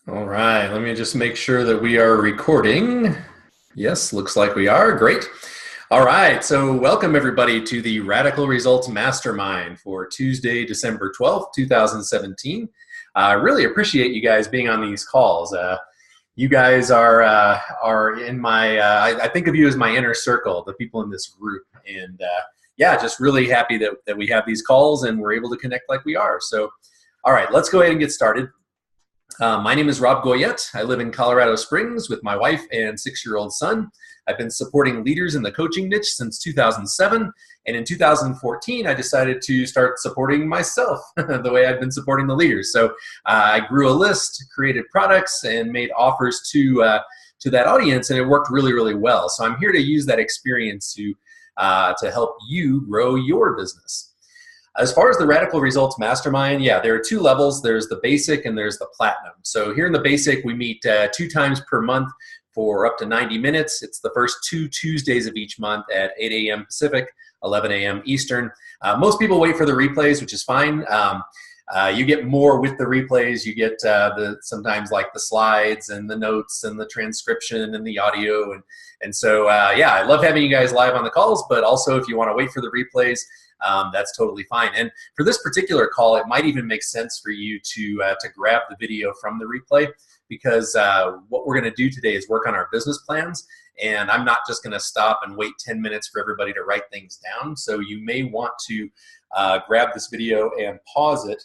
All right, let me just make sure that we are recording. Yes, looks like we are. Great. All right, so welcome everybody to the Radical Results Mastermind for Tuesday, December 12th, 2017. I really appreciate you guys being on these calls. You guys are in my, I think of you as my inner circle, the people in this group. And yeah, just really happy that we have these calls and we're able to connect like we are. So, all right, let's go ahead and get started. My name is Rob Goyette. I live in Colorado Springs with my wife and 6-year-old son. I've been supporting leaders in the coaching niche since 2007. And in 2014, I decided to start supporting myself the way I've been supporting the leaders. So I grew a list, created products, and made offers to that audience, and it worked really, really well. So I'm here to use that experience to help you grow your business. As far as the Radical Results Mastermind, yeah, there are two levels. There's the basic and there's the platinum. So here in the basic, we meet 2 times per month for up to 90 minutes. It's the first 2 Tuesdays of each month at 8 a.m. Pacific, 11 a.m. Eastern. Most people wait for the replays, which is fine. You get more with the replays. You get sometimes like the slides and the notes and the transcription and the audio. And so, yeah, I love having you guys live on the calls, but also if you want to wait for the replays, that's totally fine. And for this particular call, it might even make sense for you to grab the video from the replay, because what we're going to do today is work on our business plans. And I'm not just going to stop and wait 10 minutes for everybody to write things down. So you may want to grab this video and pause it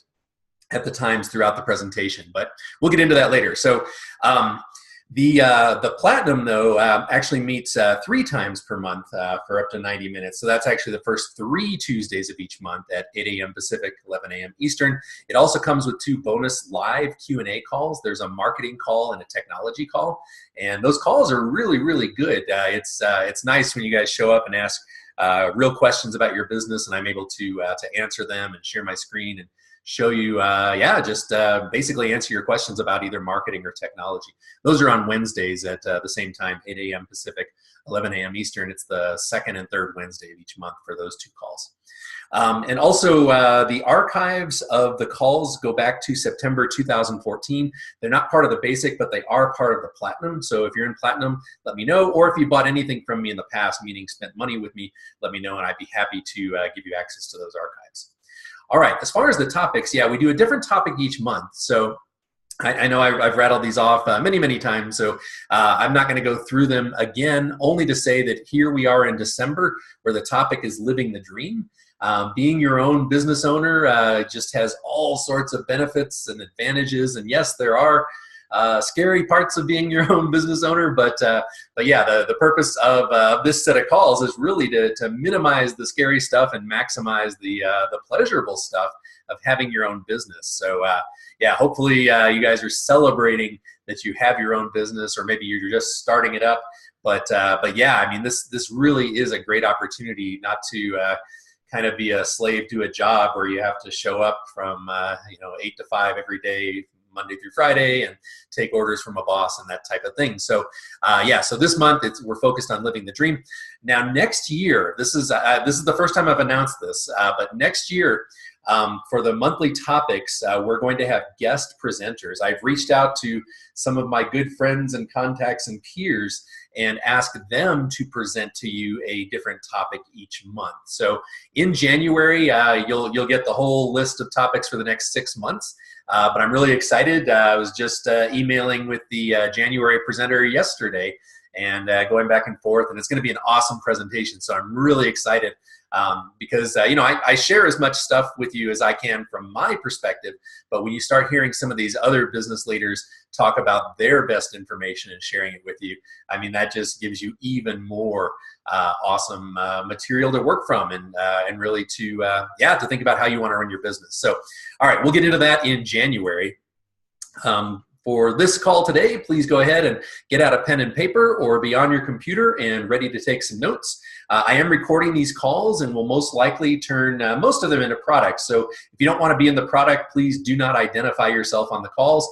at the times throughout the presentation, but we'll get into that later. So the platinum, though, actually meets 3 times per month for up to 90 minutes. So that's actually the first 3 Tuesdays of each month at 8 a.m. Pacific, 11 a.m. Eastern. It also comes with 2 bonus live Q&A calls. There's a marketing call and a technology call, and those calls are really, really good. It's nice when you guys show up and ask real questions about your business, and I'm able to answer them and share my screen and show you, just basically answer your questions about either marketing or technology. Those are on Wednesdays at the same time, 8 a.m. Pacific, 11 a.m. Eastern. It's the second and third Wednesday of each month for those 2 calls. And also, the archives of the calls go back to September 2014. They're not part of the basic, but they are part of the platinum. So if you're in platinum, let me know. Or if you bought anything from me in the past, meaning spent money with me, let me know, and I'd be happy to give you access to those archives. All right, as far as the topics, yeah, we do a different topic each month. So I know I've rattled these off many, many times, so I'm not going to go through them again, only to say that here we are in December, where the topic is living the dream. Being your own business owner just has all sorts of benefits and advantages, and yes, there are scary parts of being your own business owner, but yeah, the purpose of this set of calls is really to minimize the scary stuff and maximize the pleasurable stuff of having your own business. So yeah, hopefully you guys are celebrating that you have your own business, or maybe you're just starting it up. But yeah, I mean, this really is a great opportunity not to kind of be a slave to a job where you have to show up from 8 to 5 every day, Monday through Friday, and take orders from a boss and that type of thing. So yeah, so this month we're focused on living the dream. Now next year, this is the first time I've announced this, but next year for the monthly topics, we're going to have guest presenters. I've reached out to some of my good friends and contacts and peers and ask them to present to you a different topic each month. So in January, you'll get the whole list of topics for the next 6 months. But I'm really excited. I was just emailing with the January presenter yesterday and going back and forth, and it's going to be an awesome presentation. So I'm really excited because I share as much stuff with you as I can from my perspective, but when you start hearing some of these other business leaders talk about their best information and sharing it with you, I mean, that just gives you even more awesome material to work from and really to think about how you want to run your business. So, all right, we'll get into that in January. For this call today, please go ahead and get out a pen and paper or be on your computer and ready to take some notes. I am recording these calls and will most likely turn most of them into products. So if you don't want to be in the product, please do not identify yourself on the calls.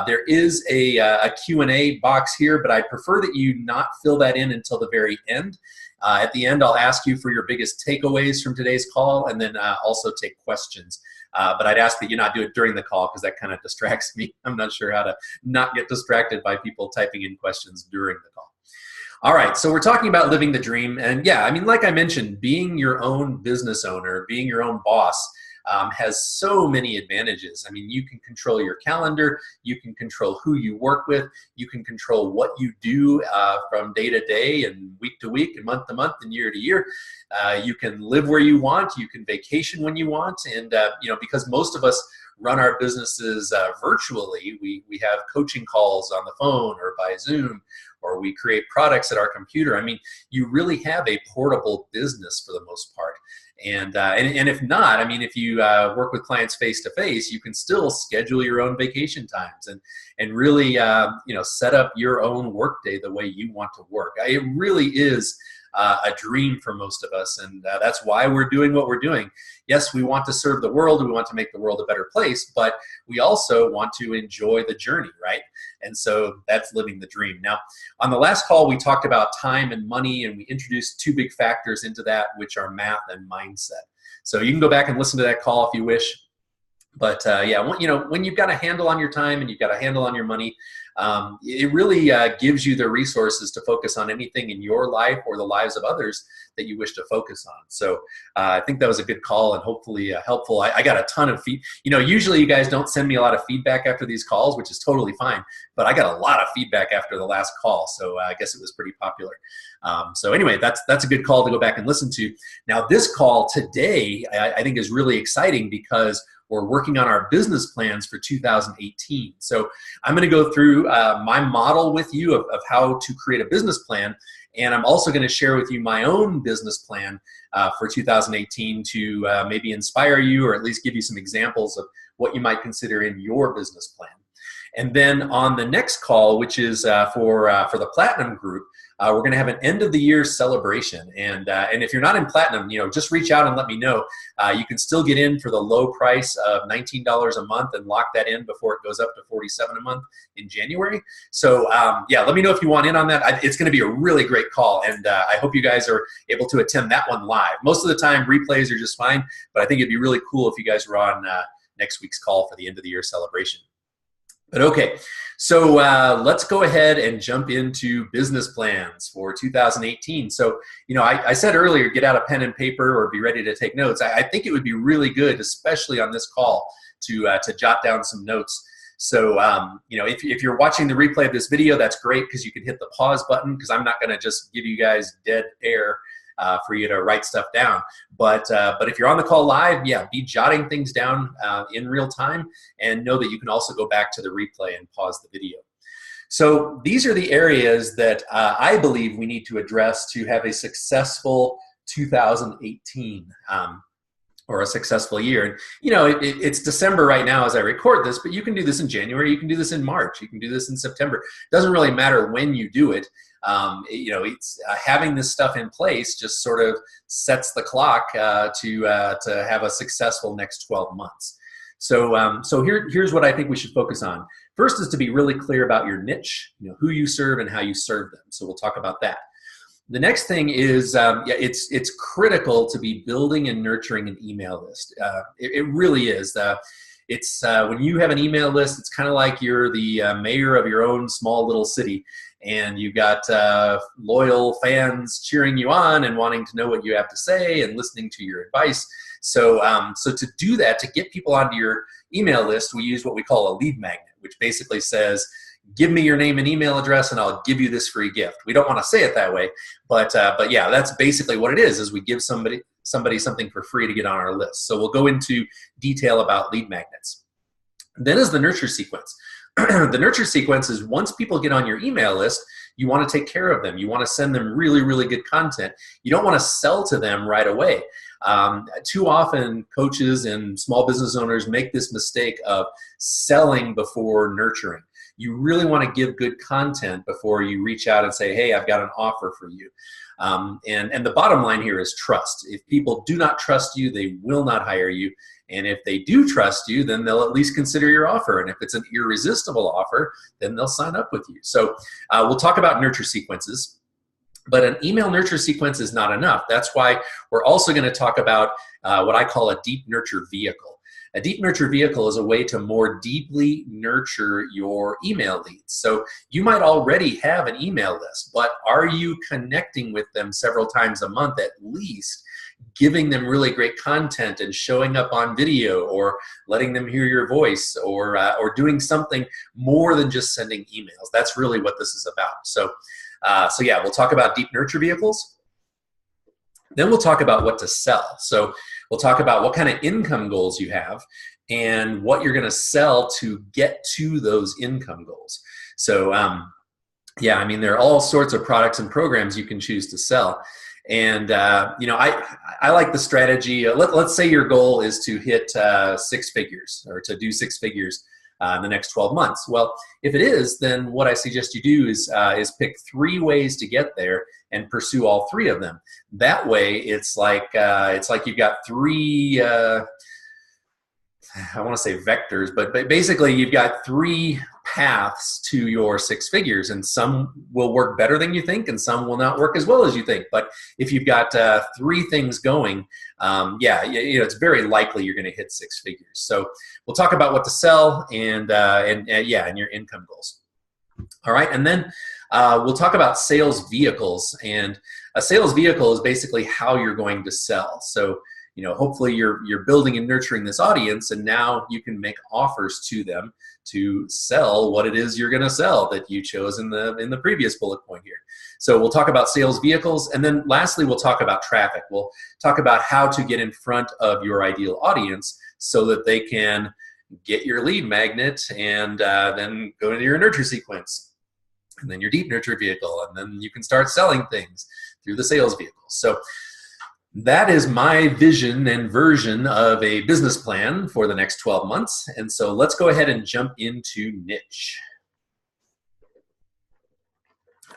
There is a Q&A box here, but I'd prefer that you not fill that in until the very end. At the end, I'll ask you for your biggest takeaways from today's call and then also take questions But I'd ask that you not do it during the call because that kind of distracts me. I'm not sure how to not get distracted by people typing in questions during the call. All right, so we're talking about living the dream. And yeah, I mean, like I mentioned, being your own business owner, being your own boss, has so many advantages. I mean, you can control your calendar, you can control who you work with, you can control what you do from day to day and week to week and month to month and year to year. You can live where you want, you can vacation when you want, and because most of us run our businesses virtually, we have coaching calls on the phone or by Zoom, or we create products at our computer. I mean, you really have a portable business for the most part. And if not, I mean, if you work with clients face to face, you can still schedule your own vacation times and really set up your own workday the way you want to work. It really is a dream for most of us, and that's why we're doing what we're doing. Yes, we want to serve the world, we want to make the world a better place, but we also want to enjoy the journey, right? And so that's living the dream. Now, on the last call, we talked about time and money, and we introduced two big factors into that, which are math and mindset. So you can go back and listen to that call if you wish. But when you've got a handle on your time and you've got a handle on your money, it really gives you the resources to focus on anything in your life or the lives of others that you wish to focus on. So I think that was a good call and hopefully helpful. I got a ton of usually you guys don't send me a lot of feedback after these calls, which is totally fine, but I got a lot of feedback after the last call, so I guess it was pretty popular. So anyway, that's a good call to go back and listen to. Now this call today I think is really exciting because we're working on our business plans for 2018. So I'm going to go through my model with you of how to create a business plan. And I'm also going to share with you my own business plan for 2018 to maybe inspire you or at least give you some examples of what you might consider in your business plan. And then on the next call, which is for the Platinum Group, we're going to have an end of the year celebration. And if you're not in Platinum, just reach out and let me know. You can still get in for the low price of $19 a month and lock that in before it goes up to $47 a month in January. So let me know if you want in on that. It's going to be a really great call, and I hope you guys are able to attend that one live. Most of the time, replays are just fine, but I think it'd be really cool if you guys were on next week's call for the end of the year celebration. But okay, so let's go ahead and jump into business plans for 2018. So, I said earlier, get out a pen and paper or be ready to take notes. I think it would be really good, especially on this call, to jot down some notes. So, if you're watching the replay of this video, that's great because you can hit the pause button because I'm not going to just give you guys dead air for you to write stuff down. But if you're on the call live, be jotting things down in real time, and know that you can also go back to the replay and pause the video. So these are the areas that I believe we need to address to have a successful 2018 or a successful year. And, it's December right now as I record this, but you can do this in January, you can do this in March, you can do this in September. It doesn't really matter when you do it. It's having this stuff in place just sort of sets the clock to have a successful next 12 months. So here's what I think we should focus on. First is to be really clear about your niche, who you serve and how you serve them. So we'll talk about that. The next thing is, it's critical to be building and nurturing an email list. It really is. It's when you have an email list, it's kind of like you're the mayor of your own small little city, and you've got loyal fans cheering you on and wanting to know what you have to say and listening to your advice. So to do that, to get people onto your email list, we use what we call a lead magnet, which basically says, give me your name and email address and I'll give you this free gift. We don't want to say it that way, but yeah, that's basically what it is we give somebody something for free to get on our list. So we'll go into detail about lead magnets. Then is the nurture sequence. The nurture sequence is once people get on your email list, you want to take care of them. You want to send them really, really good content. You don't want to sell to them right away. Too often, coaches and small business owners make this mistake of selling before nurturing. You really want to give good content before you reach out and say, hey, I've got an offer for you. And the bottom line here is trust. If people do not trust you, they will not hire you. And if they do trust you, then they'll at least consider your offer. And if it's an irresistible offer, then they'll sign up with you. So we'll talk about nurture sequences. But an email nurture sequence is not enough. That's why we're also going to talk about what I call a deep nurture vehicle. A deep nurture vehicle is a way to more deeply nurture your email leads. So you might already have an email list, but are you connecting with them several times a month at least, giving them really great content and showing up on video, or letting them hear your voice, or doing something more than just sending emails? That's really what this is about. So yeah, we'll talk about deep nurture vehicles. Then we'll talk about what to sell. So we'll talk about what kind of income goals you have and what you're going to sell to get to those income goals. So yeah, I mean, there are all sorts of products and programs you can choose to sell. And I like the strategy. Let's say your goal is to hit 6 figures, or to do 6 figures in the next 12 months. Well, if it is, then what I suggest you do is pick 3 ways to get there and pursue all 3 of them. That way, it's like you've got 3. I want to say vectors, but basically you've got 3 paths to your 6 figures, and some will work better than you think, and some will not work as well as you think. But if you've got 3 things going, it's very likely you're going to hit 6 figures. So we'll talk about what to sell and your income goals. All right, and then we'll talk about sales vehicles. And a sales vehicle is basically how you're going to sell. So hopefully you're building and nurturing this audience, and now you can make offers to them to sell what it is you're going to sell that you chose in the previous bullet point here. So we'll talk about sales vehicles, and then lastly we'll talk about traffic. We'll talk about how to get in front of your ideal audience so that they can get your lead magnet and then go into your nurture sequence, and then your deep nurture vehicle, and then you can start selling things through the sales vehicle. So that is my vision and version of a business plan for the next 12 months. And so let's go ahead and jump into niche.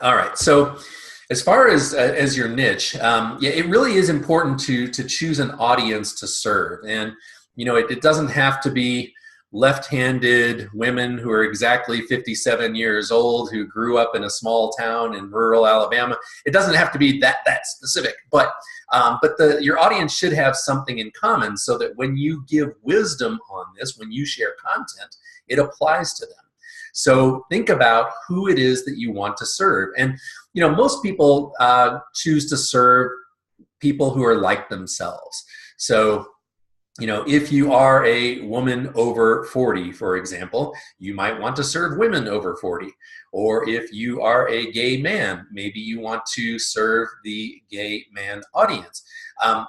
All right, so as far as your niche, it really is important to choose an audience to serve. And it doesn't have to be left-handed women who are exactly 57 years old who grew up in a small town in rural Alabama. It doesn't have to be that specific, but your audience should have something in common, so that when you give wisdom on this, when you share content, it applies to them. So think about who it is that you want to serve. And most people choose to serve people who are like themselves. So if you are a woman over 40, for example, you might want to serve women over 40. Or if you are a gay man, maybe you want to serve the gay man audience.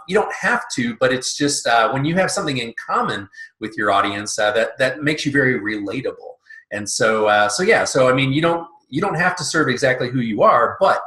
You don't have to, but it's just when you have something in common with your audience, that makes you very relatable. And so I mean, you don't have to serve exactly who you are, but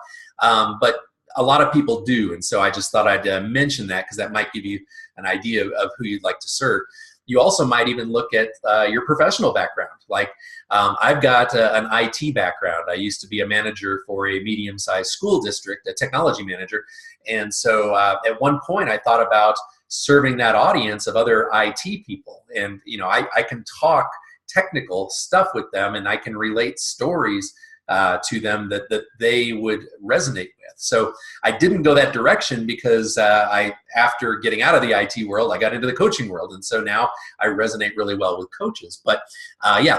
a lot of people do. And so I just thought I'd mention that, because that might give you an idea of who you'd like to serve. You also might even look at your professional background. Like I've got an IT background. I used to be a manager for a medium-sized school district, a technology manager. And so at one point I thought about serving that audience of other IT people. And I can talk technical stuff with them, and I can relate stories to them that they would resonate with. So I didn't go that direction, because after getting out of the IT world, I got into the coaching world. And so now I resonate really well with coaches. But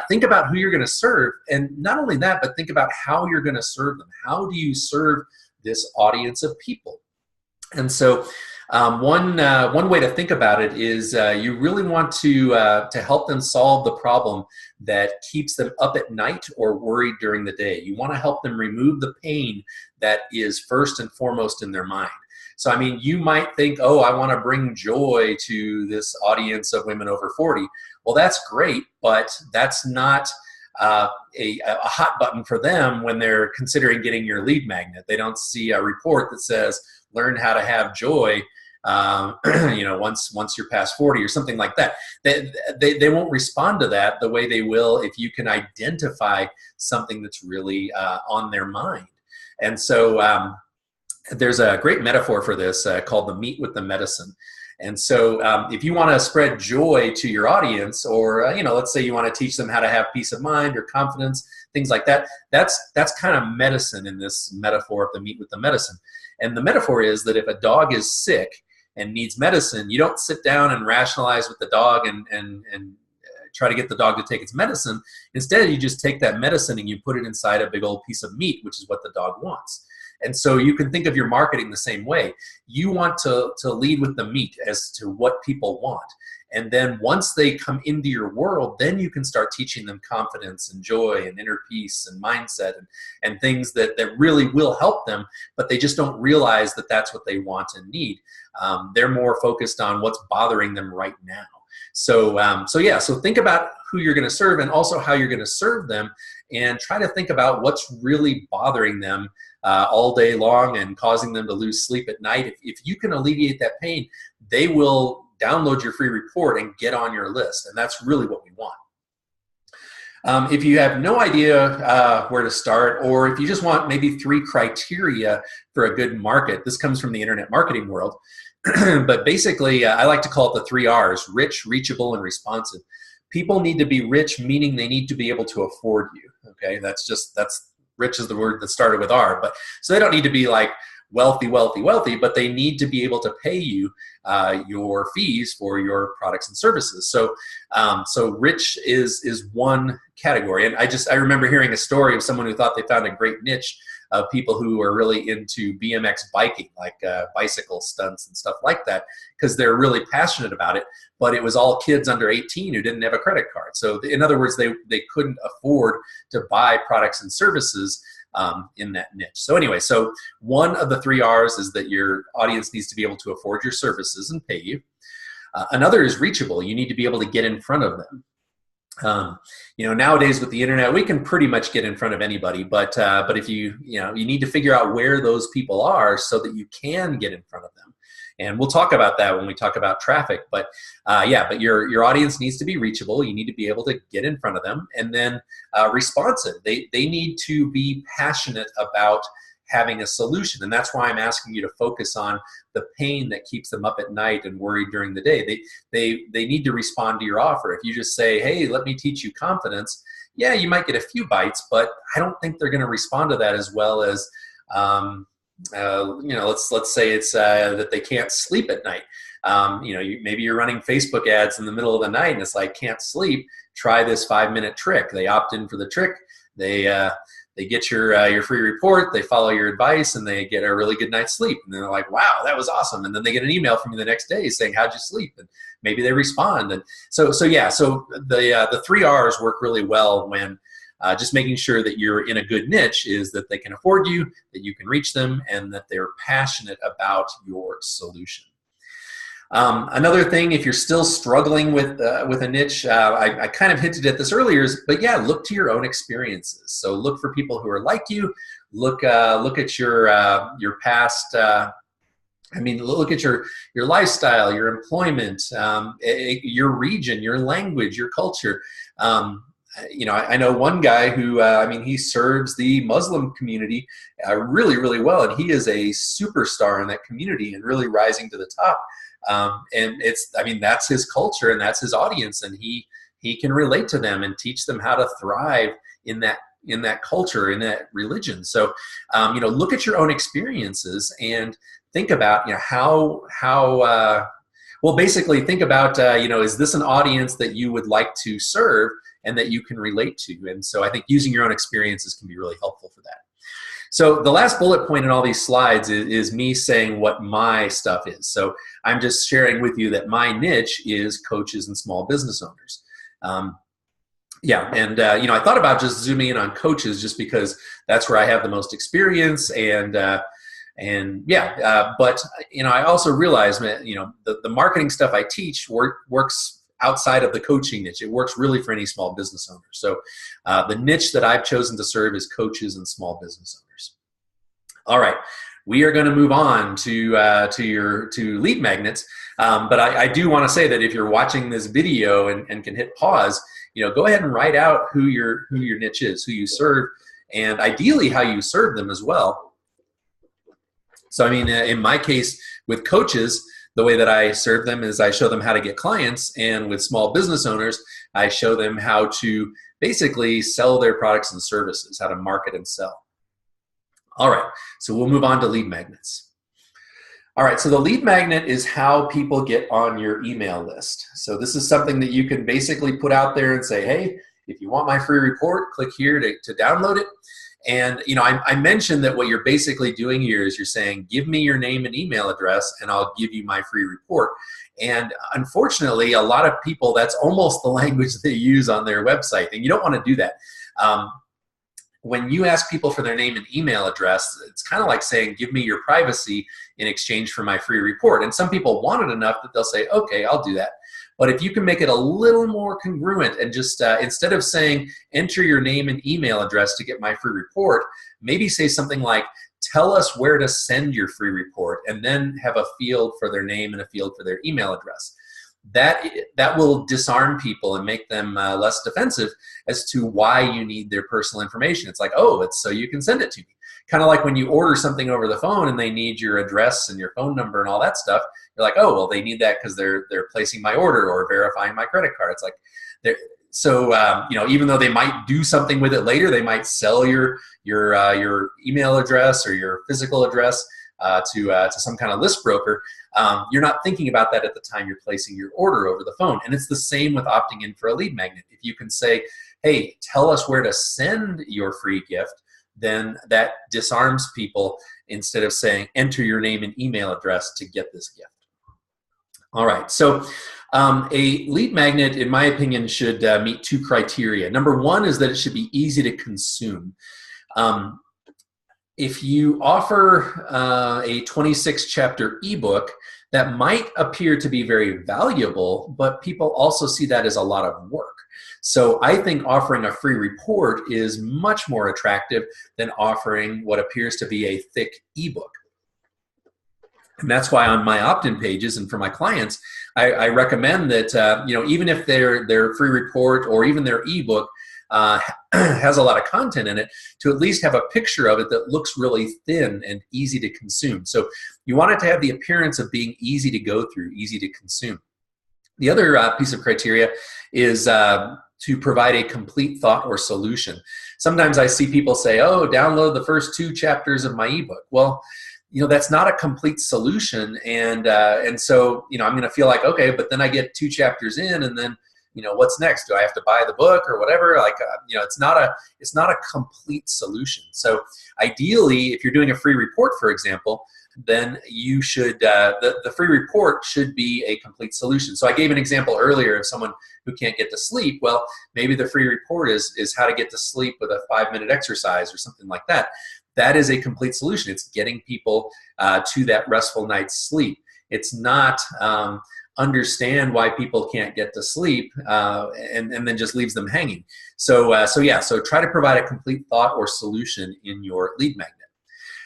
think about who you're going to serve. And not only that, but think about how you're going to serve them. How do you serve this audience of people? And so one way to think about it is you really want to help them solve the problem that keeps them up at night or worried during the day. You want to help them remove the pain that is first and foremost in their mind. So, I mean, you might think, oh, I want to bring joy to this audience of women over 40. Well, that's great, but that's not a hot button for them when they're considering getting your lead magnet. They don't see a report that says, learn how to have joy once you're past 40 or something like that. They won't respond to that the way they will if you can identify something that's really on their mind. And so there's a great metaphor for this called the meat with the medicine. And so if you want to spread joy to your audience, or let's say you want to teach them how to have peace of mind or confidence, things like that, that's kind of medicine in this metaphor of the meat with the medicine. And the metaphor is that if a dog is sick, and needs medicine, you don't sit down and rationalize with the dog and try to get the dog to take its medicine. Instead, you just take that medicine and you put it inside a big old piece of meat, which is what the dog wants. And so you can think of your marketing the same way. You want to lead with the meat as to what people want. And then once they come into your world, then you can start teaching them confidence and joy and inner peace and mindset and things that really will help them, but they just don't realize that that's what they want and need. They're more focused on what's bothering them right now. So think about who you're going to serve and also how you're going to serve them, and try to think about what's really bothering them all day long and causing them to lose sleep at night. If you can alleviate that pain, they will download your free report and get on your list, and that's really what we want. If you have no idea where to start, or if you just want maybe 3 criteria for a good market, this comes from the internet marketing world, but basically I like to call it the 3 R's: rich, reachable, and responsive. People need to be rich, meaning they need to be able to afford you. Okay, that's rich is the word that started with R, but so they don't need to be like wealthy, but they need to be able to pay you your fees for your products and services. So rich is one category. And I remember hearing a story of someone who thought they found a great niche of people who are really into BMX biking, like bicycle stunts and stuff like that, because they're really passionate about it. But it was all kids under 18 who didn't have a credit card. So in other words, they couldn't afford to buy products and services in that niche. So anyway, so one of the 3 R's is that your audience needs to be able to afford your services and pay you. Another is reachable. You need to be able to get in front of them. Nowadays with the internet, we can pretty much get in front of anybody, but if you need to figure out where those people are so that you can get in front of them. And we'll talk about that when we talk about traffic, but your audience needs to be reachable. You need to be able to get in front of them, and then responsive. They need to be passionate about having a solution, and that's why I'm asking you to focus on the pain that keeps them up at night and worried during the day. They need to respond to your offer. If you just say, hey, let me teach you confidence, yeah, you might get a few bites, but I don't think they're going to respond to that as well as let's say it's that they can't sleep at night. Maybe you're running Facebook ads in the middle of the night and it's like, can't sleep, try this 5-minute trick. They opt in for the trick. They get your free report, they follow your advice, and they get a really good night's sleep. And they're like, wow, that was awesome. And then they get an email from you the next day saying, how'd you sleep? And maybe they respond. And so the 3 R's work really well when just making sure that you're in a good niche is that they can afford you, that you can reach them, and that they're passionate about your solution. Another thing, if you're still struggling with a niche, I kind of hinted at this earlier, but yeah, look to your own experiences. So look for people who are like you. Look at your past. Look at your lifestyle, your employment, your region, your language, your culture. I know one guy who, he serves the Muslim community really, really well, and he is a superstar in that community and really rising to the top. And that's his culture and that's his audience, and he can relate to them and teach them how to thrive in that culture, in that religion. So, look at your own experiences and think about, basically think about, is this an audience that you would like to serve and that you can relate to? And so I think using your own experiences can be really helpful for that. So the last bullet point in all these slides is me saying what my stuff is. So I'm just sharing with you that my niche is coaches and small business owners. I thought about just zooming in on coaches just because that's where I have the most experience, but I also realized, the marketing stuff I teach works outside of the coaching niche. It works really for any small business owner. So the niche that I've chosen to serve is coaches and small business owners. All right, we are going to move on to lead magnets. But I do want to say that if you're watching this video and can hit pause, go ahead and write out who your niche is, who you serve, and ideally how you serve them as well. So in my case with coaches, the way that I serve them is I show them how to get clients, and with small business owners, I show them how to basically sell their products and services, how to market and sell. All right, so we'll move on to lead magnets. All right, so the lead magnet is how people get on your email list. So this is something that you can basically put out there and say, hey, if you want my free report, click here to download it. And I mentioned that what you're basically doing here is you're saying, give me your name and email address and I'll give you my free report. And unfortunately, a lot of people, that's almost the language they use on their website, and you don't want to do that. When you ask people for their name and email address, it's kind of like saying, give me your privacy in exchange for my free report. And some people want it enough that they'll say, okay, I'll do that. But if you can make it a little more congruent and just instead of saying, enter your name and email address to get my free report, maybe say something like, tell us where to send your free report, and then have a field for their name and a field for their email address. That will disarm people and make them less defensive as to why you need their personal information. It's like, oh, it's so you can send it to me. Kind of like when you order something over the phone and they need your address and your phone number and all that stuff. You're like, oh, well, they need that because they're placing my order or verifying my credit card. It's like, even though they might do something with it later, they might sell your email address or your physical address to some kind of list broker. You're not thinking about that at the time you're placing your order over the phone. And it's the same with opting in for a lead magnet. If you can say, hey, tell us where to send your free gift, then that disarms people instead of saying, enter your name and email address to get this gift. All right, so a lead magnet, in my opinion, should meet two criteria. Number one is that it should be easy to consume. If you offer a 26-chapter ebook, that might appear to be very valuable, but people also see that as a lot of work. So I think offering a free report is much more attractive than offering what appears to be a thick ebook. And that's why on my opt-in pages and for my clients, I recommend that even if their free report or even their ebook has a lot of content in it, to at least have a picture of it that looks really thin and easy to consume. So you want it to have the appearance of being easy to go through, easy to consume. The other piece of criteria is to provide a complete thought or solution. Sometimes I see people say, oh, download the first 2 chapters of my ebook. Well, that's not a complete solution, and so I'm going to feel like, okay, but then I get 2 chapters in, and then what's next? Do I have to buy the book or whatever? Like, it's not a complete solution. So ideally, if you're doing a free report, for example, then you should the free report should be a complete solution. So I gave an example earlier of someone who can't get to sleep. Well, maybe the free report is how to get to sleep with a 5-minute exercise or something like that. That is a complete solution. It's getting people to that restful night's sleep. It's not understand why people can't get to sleep and then just leaves them hanging. So try to provide a complete thought or solution in your lead magnet.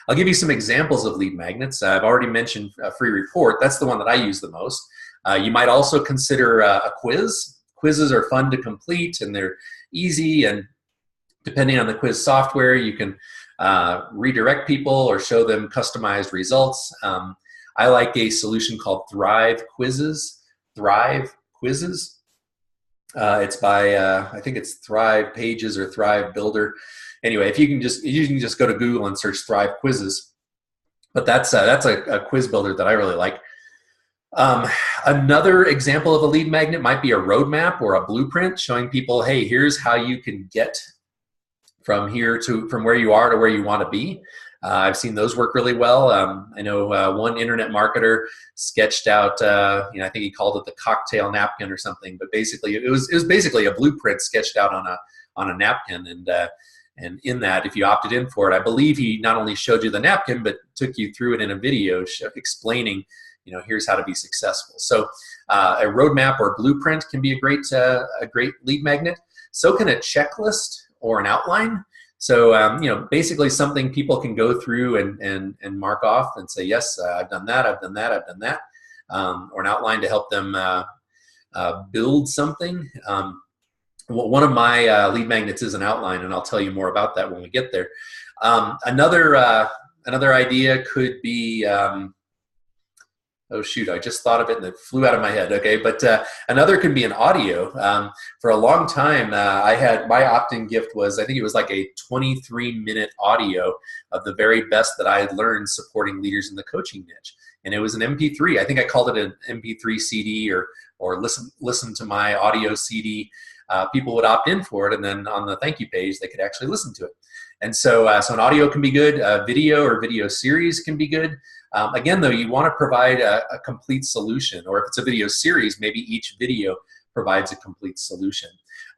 I'll give you some examples of lead magnets. I've already mentioned a free report. That's the one that I use the most. You might also consider a quiz. Quizzes are fun to complete and they're easy, and depending on the quiz software, you can redirect people or show them customized results. I like a solution called Thrive Quizzes. Thrive Quizzes. It's by I think it's Thrive Pages or Thrive Builder. Anyway, you can just go to Google and search Thrive Quizzes. But that's a quiz builder that I really like. Another example of a lead magnet might be a roadmap or a blueprint showing people, hey, here's how you can get from where you are to where you want to be. I've seen those work really well. I know one internet marketer sketched out, I think he called it the cocktail napkin or something, but basically it was basically a blueprint sketched out on a napkin, and in that, if you opted in for it, I believe he not only showed you the napkin, but took you through it in a video explaining, here's how to be successful. So a roadmap or blueprint can be a great lead magnet. So can a checklist or an outline. So, basically something people can go through and mark off and say, yes, I've done that, I've done that, I've done that, or an outline to help them build something. One of my lead magnets is an outline, and I'll tell you more about that when we get there. Another idea could be Oh shoot, I just thought of it and it flew out of my head. Okay, but another can be an audio. For a long time, I had my opt-in gift was, I think it was like a 23-minute audio of the very best that I had learned supporting leaders in the coaching niche. And it was an MP3. I think I called it an MP3 CD or listen to my audio CD. People would opt in for it, and then on the thank you page, they could actually listen to it. And so an audio can be good. Video or video series can be good. Again, though, you want to provide a complete solution, or if it's a video series, maybe each video provides a complete solution.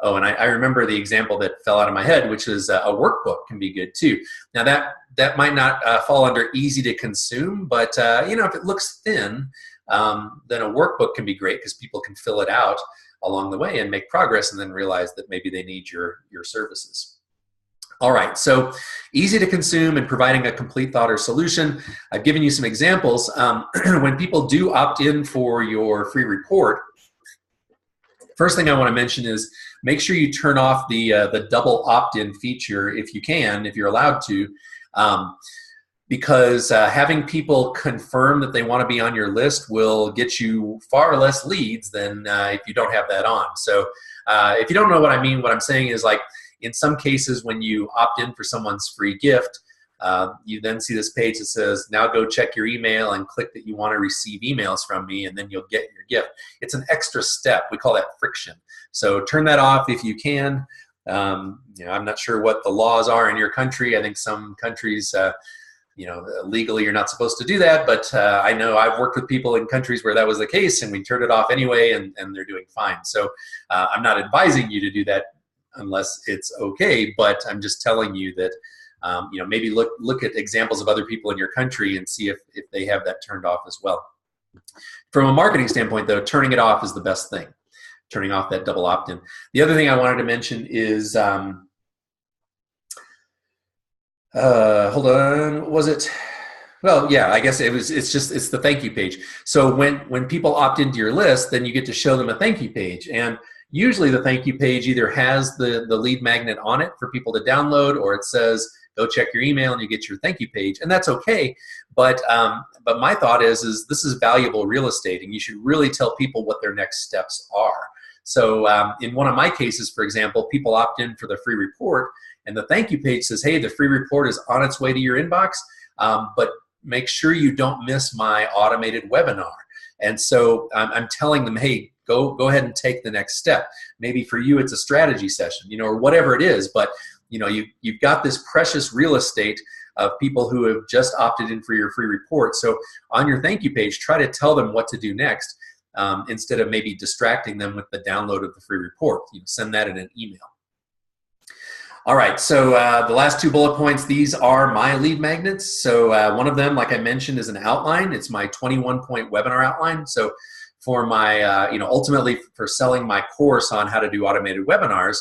Oh, and I remember the example that fell out of my head, which is a workbook can be good too. Now that might not fall under easy to consume, but if it looks thin, then a workbook can be great because people can fill it out along the way and make progress, and then realize that maybe they need your services. All right, so easy to consume and providing a complete thought or solution. I've given you some examples. When people do opt in for your free report, first thing I want to mention is make sure you turn off the double opt-in feature if you can, if you're allowed to, because having people confirm that they want to be on your list will get you far less leads than if you don't have that on. So if you don't know what I mean, what I'm saying is, like, in some cases, when you opt in for someone's free gift, you then see this page that says, now go check your email and click that you want to receive emails from me, and then you'll get your gift. It's an extra step. We call that friction. So turn that off if you can. I'm not sure what the laws are in your country. I think some countries, legally you're not supposed to do that, but I know I've worked with people in countries where that was the case, and we turned it off anyway, and they're doing fine. So I'm not advising you to do that unless it's okay, but I'm just telling you that maybe look at examples of other people in your country and see if they have that turned off as well. From a marketing standpoint, though, turning it off is the best thing, turning off that double opt-in. The other thing I wanted to mention is, hold on, was it? Well, yeah, I guess it's the thank you page. So when people opt into your list, then you get to show them a thank you page. And usually the thank you page either has the lead magnet on it for people to download, or it says, go check your email and you get your thank you page, and that's okay. But my thought is this is valuable real estate, and you should really tell people what their next steps are. So in one of my cases, for example, people opt in for the free report, and the thank you page says, hey, the free report is on its way to your inbox, but make sure you don't miss my automated webinar. And so I'm telling them, hey, go ahead and take the next step. Maybe for you it's a strategy session, or whatever it is, but you've got this precious real estate of people who have just opted in for your free report. So on your thank you page, try to tell them what to do next, instead of maybe distracting them with the download of the free report. Send that in an email. All right, so the last two bullet points, these are my lead magnets. So one of them, like I mentioned, is an outline. It's my 21-point webinar outline. So for my, ultimately for selling my course on how to do automated webinars,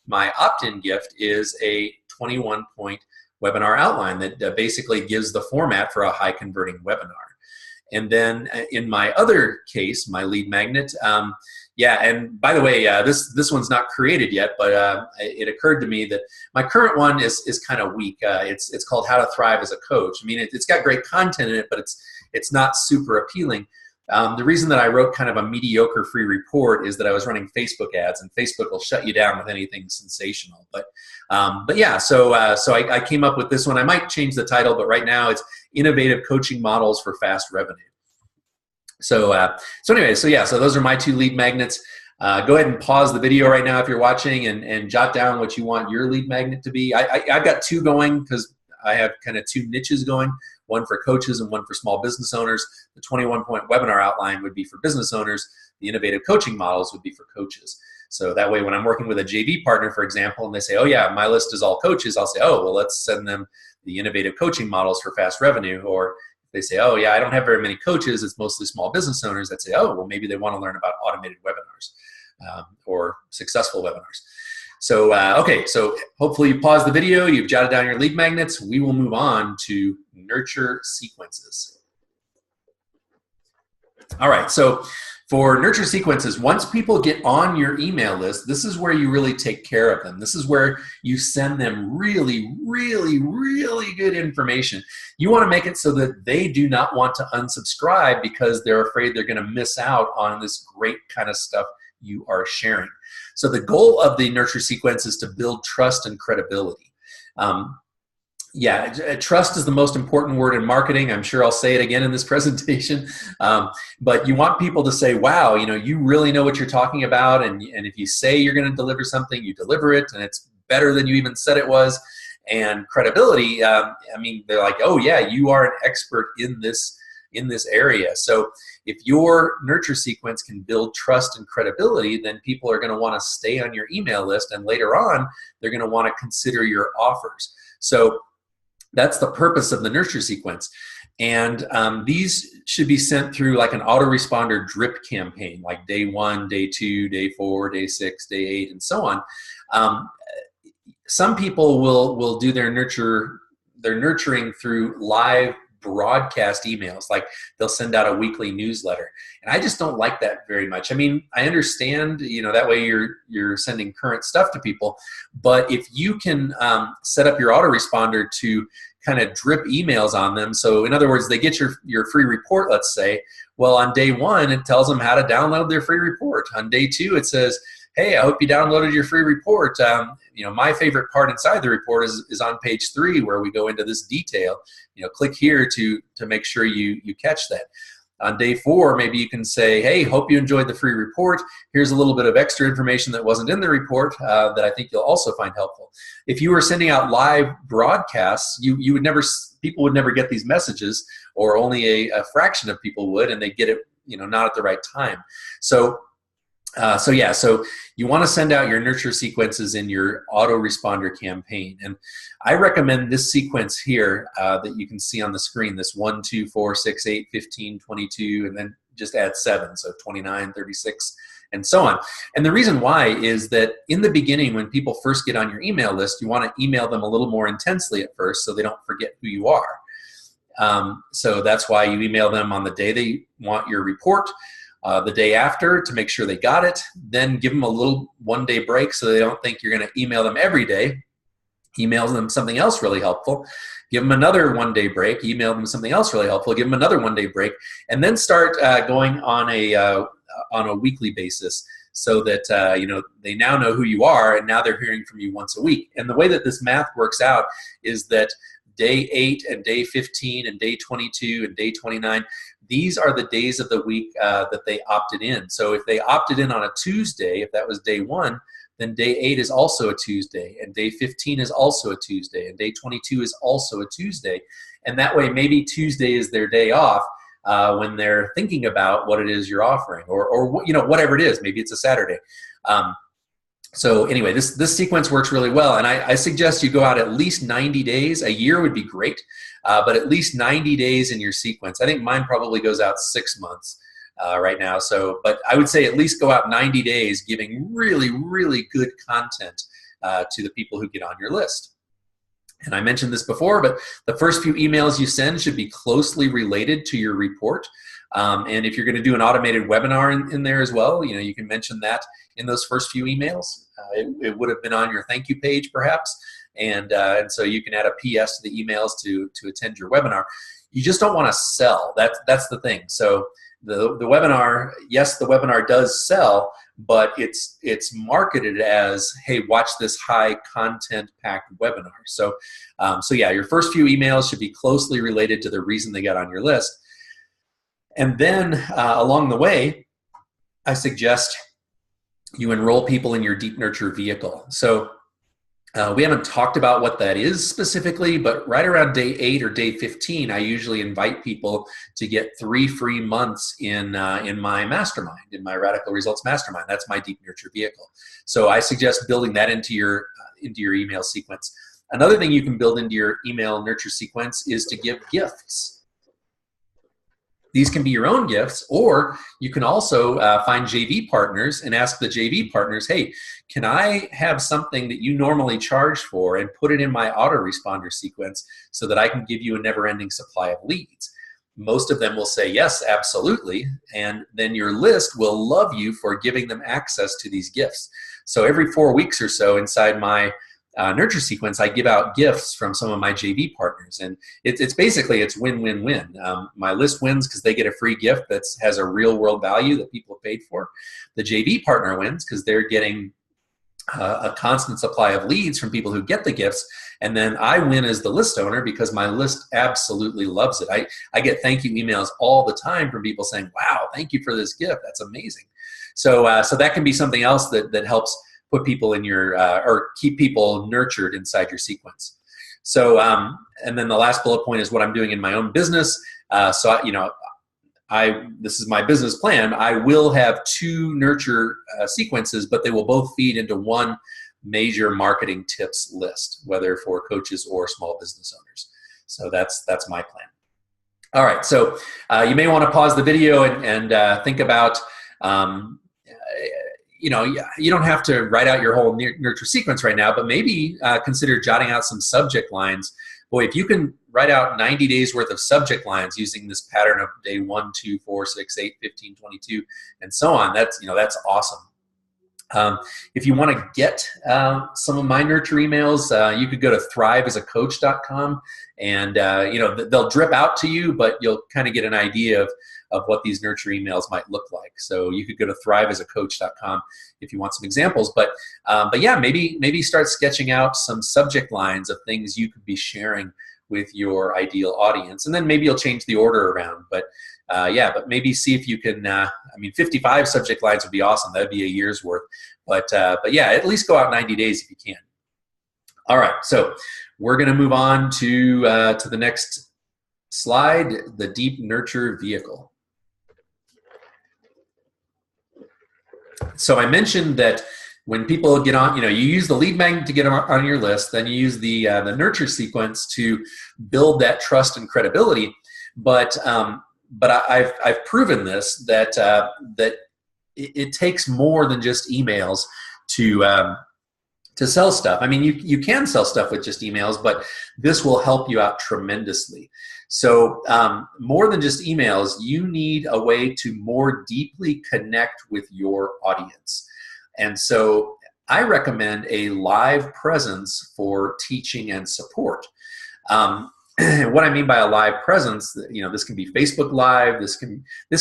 my opt-in gift is a 21-point webinar outline that basically gives the format for a high converting webinar. And then in my other case, my lead magnet, and by the way, this one's not created yet, but it occurred to me that my current one is kind of weak. It's called How to Thrive as a Coach. I mean, it's got great content in it, but it's not super appealing. The reason that I wrote kind of a mediocre free report is that I was running Facebook ads, and Facebook will shut you down with anything sensational. But yeah, so I came up with this one. I might change the title, but right now it's Innovative Coaching Models for Fast Revenue. So anyway, so those are my two lead magnets. Go ahead and pause the video right now if you're watching, and jot down what you want your lead magnet to be. I've got two going because I have kind of two niches going, one for coaches and one for small business owners. The 21-point webinar outline would be for business owners. The innovative coaching models would be for coaches. So that way, when I'm working with a JV partner, for example, and they say, oh yeah, my list is all coaches, I'll say, oh, well, let's send them the innovative coaching models for fast revenue. Or if they say, oh yeah, I don't have very many coaches, it's mostly small business owners, I'd say, oh, well, maybe they want to learn about automated webinars or successful webinars. So, okay, so hopefully you paused the video, you've jotted down your lead magnets. We will move on to nurture sequences. All right, so For nurture sequences, once people get on your email list, this is where you really take care of them. This is where you send them really, really, really good information. You want to make it so that they do not want to unsubscribe because they're afraid they're going to miss out on this great kind of stuff you are sharing. So the goal of the nurture sequence is to build trust and credibility. Trust is the most important word in marketing. I'm sure I'll say it again in this presentation. But you want people to say, wow, you really know what you're talking about. And if you say you're going to deliver something, you deliver it, and it's better than you even said it was. And credibility, they're like, oh yeah, you are an expert in this area. So if your nurture sequence can build trust and credibility, then people are going to want to stay on your email list. And later on, they're going to want to consider your offers. So that's the purpose of the nurture sequence. And these should be sent through like an autoresponder drip campaign, like day 1, day 2, day 4, day 6, day 8, and so on. Some people will do their nurturing through live broadcast emails, like they'll send out a weekly newsletter, and I just don't like that very much. I mean, I understand, that way you're sending current stuff to people, but if you can set up your autoresponder to kind of drip emails on them, so in other words, they get your free report, let's say, well, on day 1 it tells them how to download their free report. On day 2 it says, hey, I hope you downloaded your free report. My favorite part inside the report is on page 3, where we go into this detail. Click here to make sure you catch that. On day 4, maybe you can say, hey, hope you enjoyed the free report. Here's a little bit of extra information that wasn't in the report that I think you'll also find helpful. If you were sending out live broadcasts, people would never get these messages, or only a fraction of people would, and they get it, not at the right time. So you want to send out your nurture sequences in your autoresponder campaign. And I recommend this sequence here that you can see on the screen, this 1, 2, 4, 6, 8, 15, 22, and then just add 7, so 29, 36, and so on. And the reason why is that in the beginning, when people first get on your email list, you want to email them a little more intensely at first so they don't forget who you are. So that's why you email them on the day they want your report. The day after to make sure they got it, then give them a little 1-day break so they don't think you're going to email them every day. Email them something else really helpful. Give them another 1-day break. Email them something else really helpful. Give them another 1-day break, and then start going on a weekly basis, so that they now know who you are, and now they're hearing from you once a week. And the way that this math works out is that day 8 and day 15 and day 22 and day 29, these are the days of the week that they opted in. So if they opted in on a Tuesday, if that was day 1, then day 8 is also a Tuesday, and day 15 is also a Tuesday, and day 22 is also a Tuesday. And that way, maybe Tuesday is their day off when they're thinking about what it is you're offering, or whatever it is. Maybe it's a Saturday. So anyway, this sequence works really well, and I suggest you go out at least 90 days. A year would be great, but at least 90 days in your sequence. I think mine probably goes out 6 months right now. But I would say at least go out 90 days, giving really, really good content to the people who get on your list. And I mentioned this before, but the first few emails you send should be closely related to your report. And if you're going to do an automated webinar in there as well, you can mention that in those first few emails. It would have been on your thank you page perhaps, and so you can add a PS to the emails to attend your webinar. You just don't want to sell. That's the thing. So the webinar, yes, the webinar does sell, but it's marketed as, hey, watch this high content packed webinar. So yeah, your first few emails should be closely related to the reason they got on your list. And then along the way, I suggest you enroll people in your Deep Nurture vehicle. So we haven't talked about what that is specifically, but right around day 8 or day 15, I usually invite people to get 3 free months in my mastermind, in my Radical Results Mastermind. That's my Deep Nurture vehicle. So I suggest building that into your email sequence. Another thing you can build into your email nurture sequence is to give gifts. These can be your own gifts, or you can also find JV partners and ask the JV partners, hey, can I have something that you normally charge for and put it in my autoresponder sequence so that I can give you a never-ending supply of leads? most of them will say yes, absolutely, and then your list will love you for giving them access to these gifts. So every 4 weeks or so inside my nurture sequence, I give out gifts from some of my JV partners, and it's basically it's win-win-win. My list wins because they get a free gift that has a real-world value that people have paid for. The JV partner wins because they're getting a constant supply of leads from people who get the gifts, and then I win as the list owner because my list absolutely loves it. I get thank you emails all the time from people saying, "Wow, thank you for this gift. That's amazing." So so that can be something else that helps put people in your or keep people nurtured inside your sequence. So and then the last bullet point is what I'm doing in my own business. So you know, this is my business plan. I will have 2 nurture sequences, but they will both feed into one major marketing tips list, whether for coaches or small business owners. So that's my plan. All right, so you may want to pause the video and think about, you know, you don't have to write out your whole nurture sequence right now, but maybe consider jotting out some subject lines. Boy, if you can write out 90 days worth of subject lines using this pattern of day 1, 2, 4, 6, 8, 15, 22, and so on, that's awesome. If you want to get some of my nurture emails, you could go to thriveasacoach.com, and you know, they'll drip out to you, but you'll kind of get an idea of what these nurture emails might look like. So you could go to thriveasacoach.com if you want some examples. But yeah, maybe start sketching out some subject lines of things you could be sharing with your ideal audience, and then maybe you'll change the order around. But yeah, but maybe see if you can. I mean, 55 subject lines would be awesome. That'd be a year's worth. But yeah, at least go out 90 days if you can. All right, so we're going to move on to the next slide, the Deep Nurture Vehicle. So I mentioned that when people get on, you know, you use the lead magnet to get on your list, then you use the nurture sequence to build that trust and credibility. But I've proven this that it takes more than just emails to sell stuff. I mean, you can sell stuff with just emails, but this will help you out tremendously. So more than just emails, you need a way to more deeply connect with your audience. And so I recommend a live presence for teaching and support. What I mean by a live presence, you know, this can be Facebook Live. This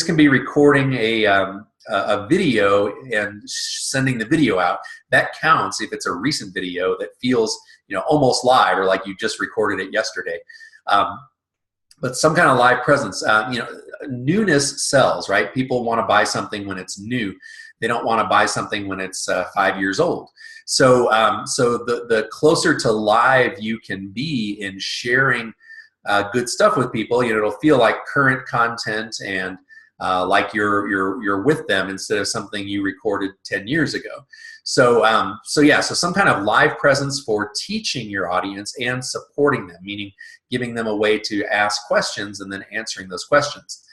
can be recording a video and sending the video out. That counts if it's a recent video that feels, you know, almost live or like you just recorded it yesterday. But some kind of live presence. You know, newness sells, right? People want to buy something when it's new. They don't want to buy something when it's 5 years old. So, so the closer to live you can be in sharing good stuff with people, you know, it'll feel like current content and like you're with them instead of something you recorded 10 years ago. So, so yeah, so some kind of live presence for teaching your audience and supporting them, meaning giving them a way to ask questions and then answering those questions.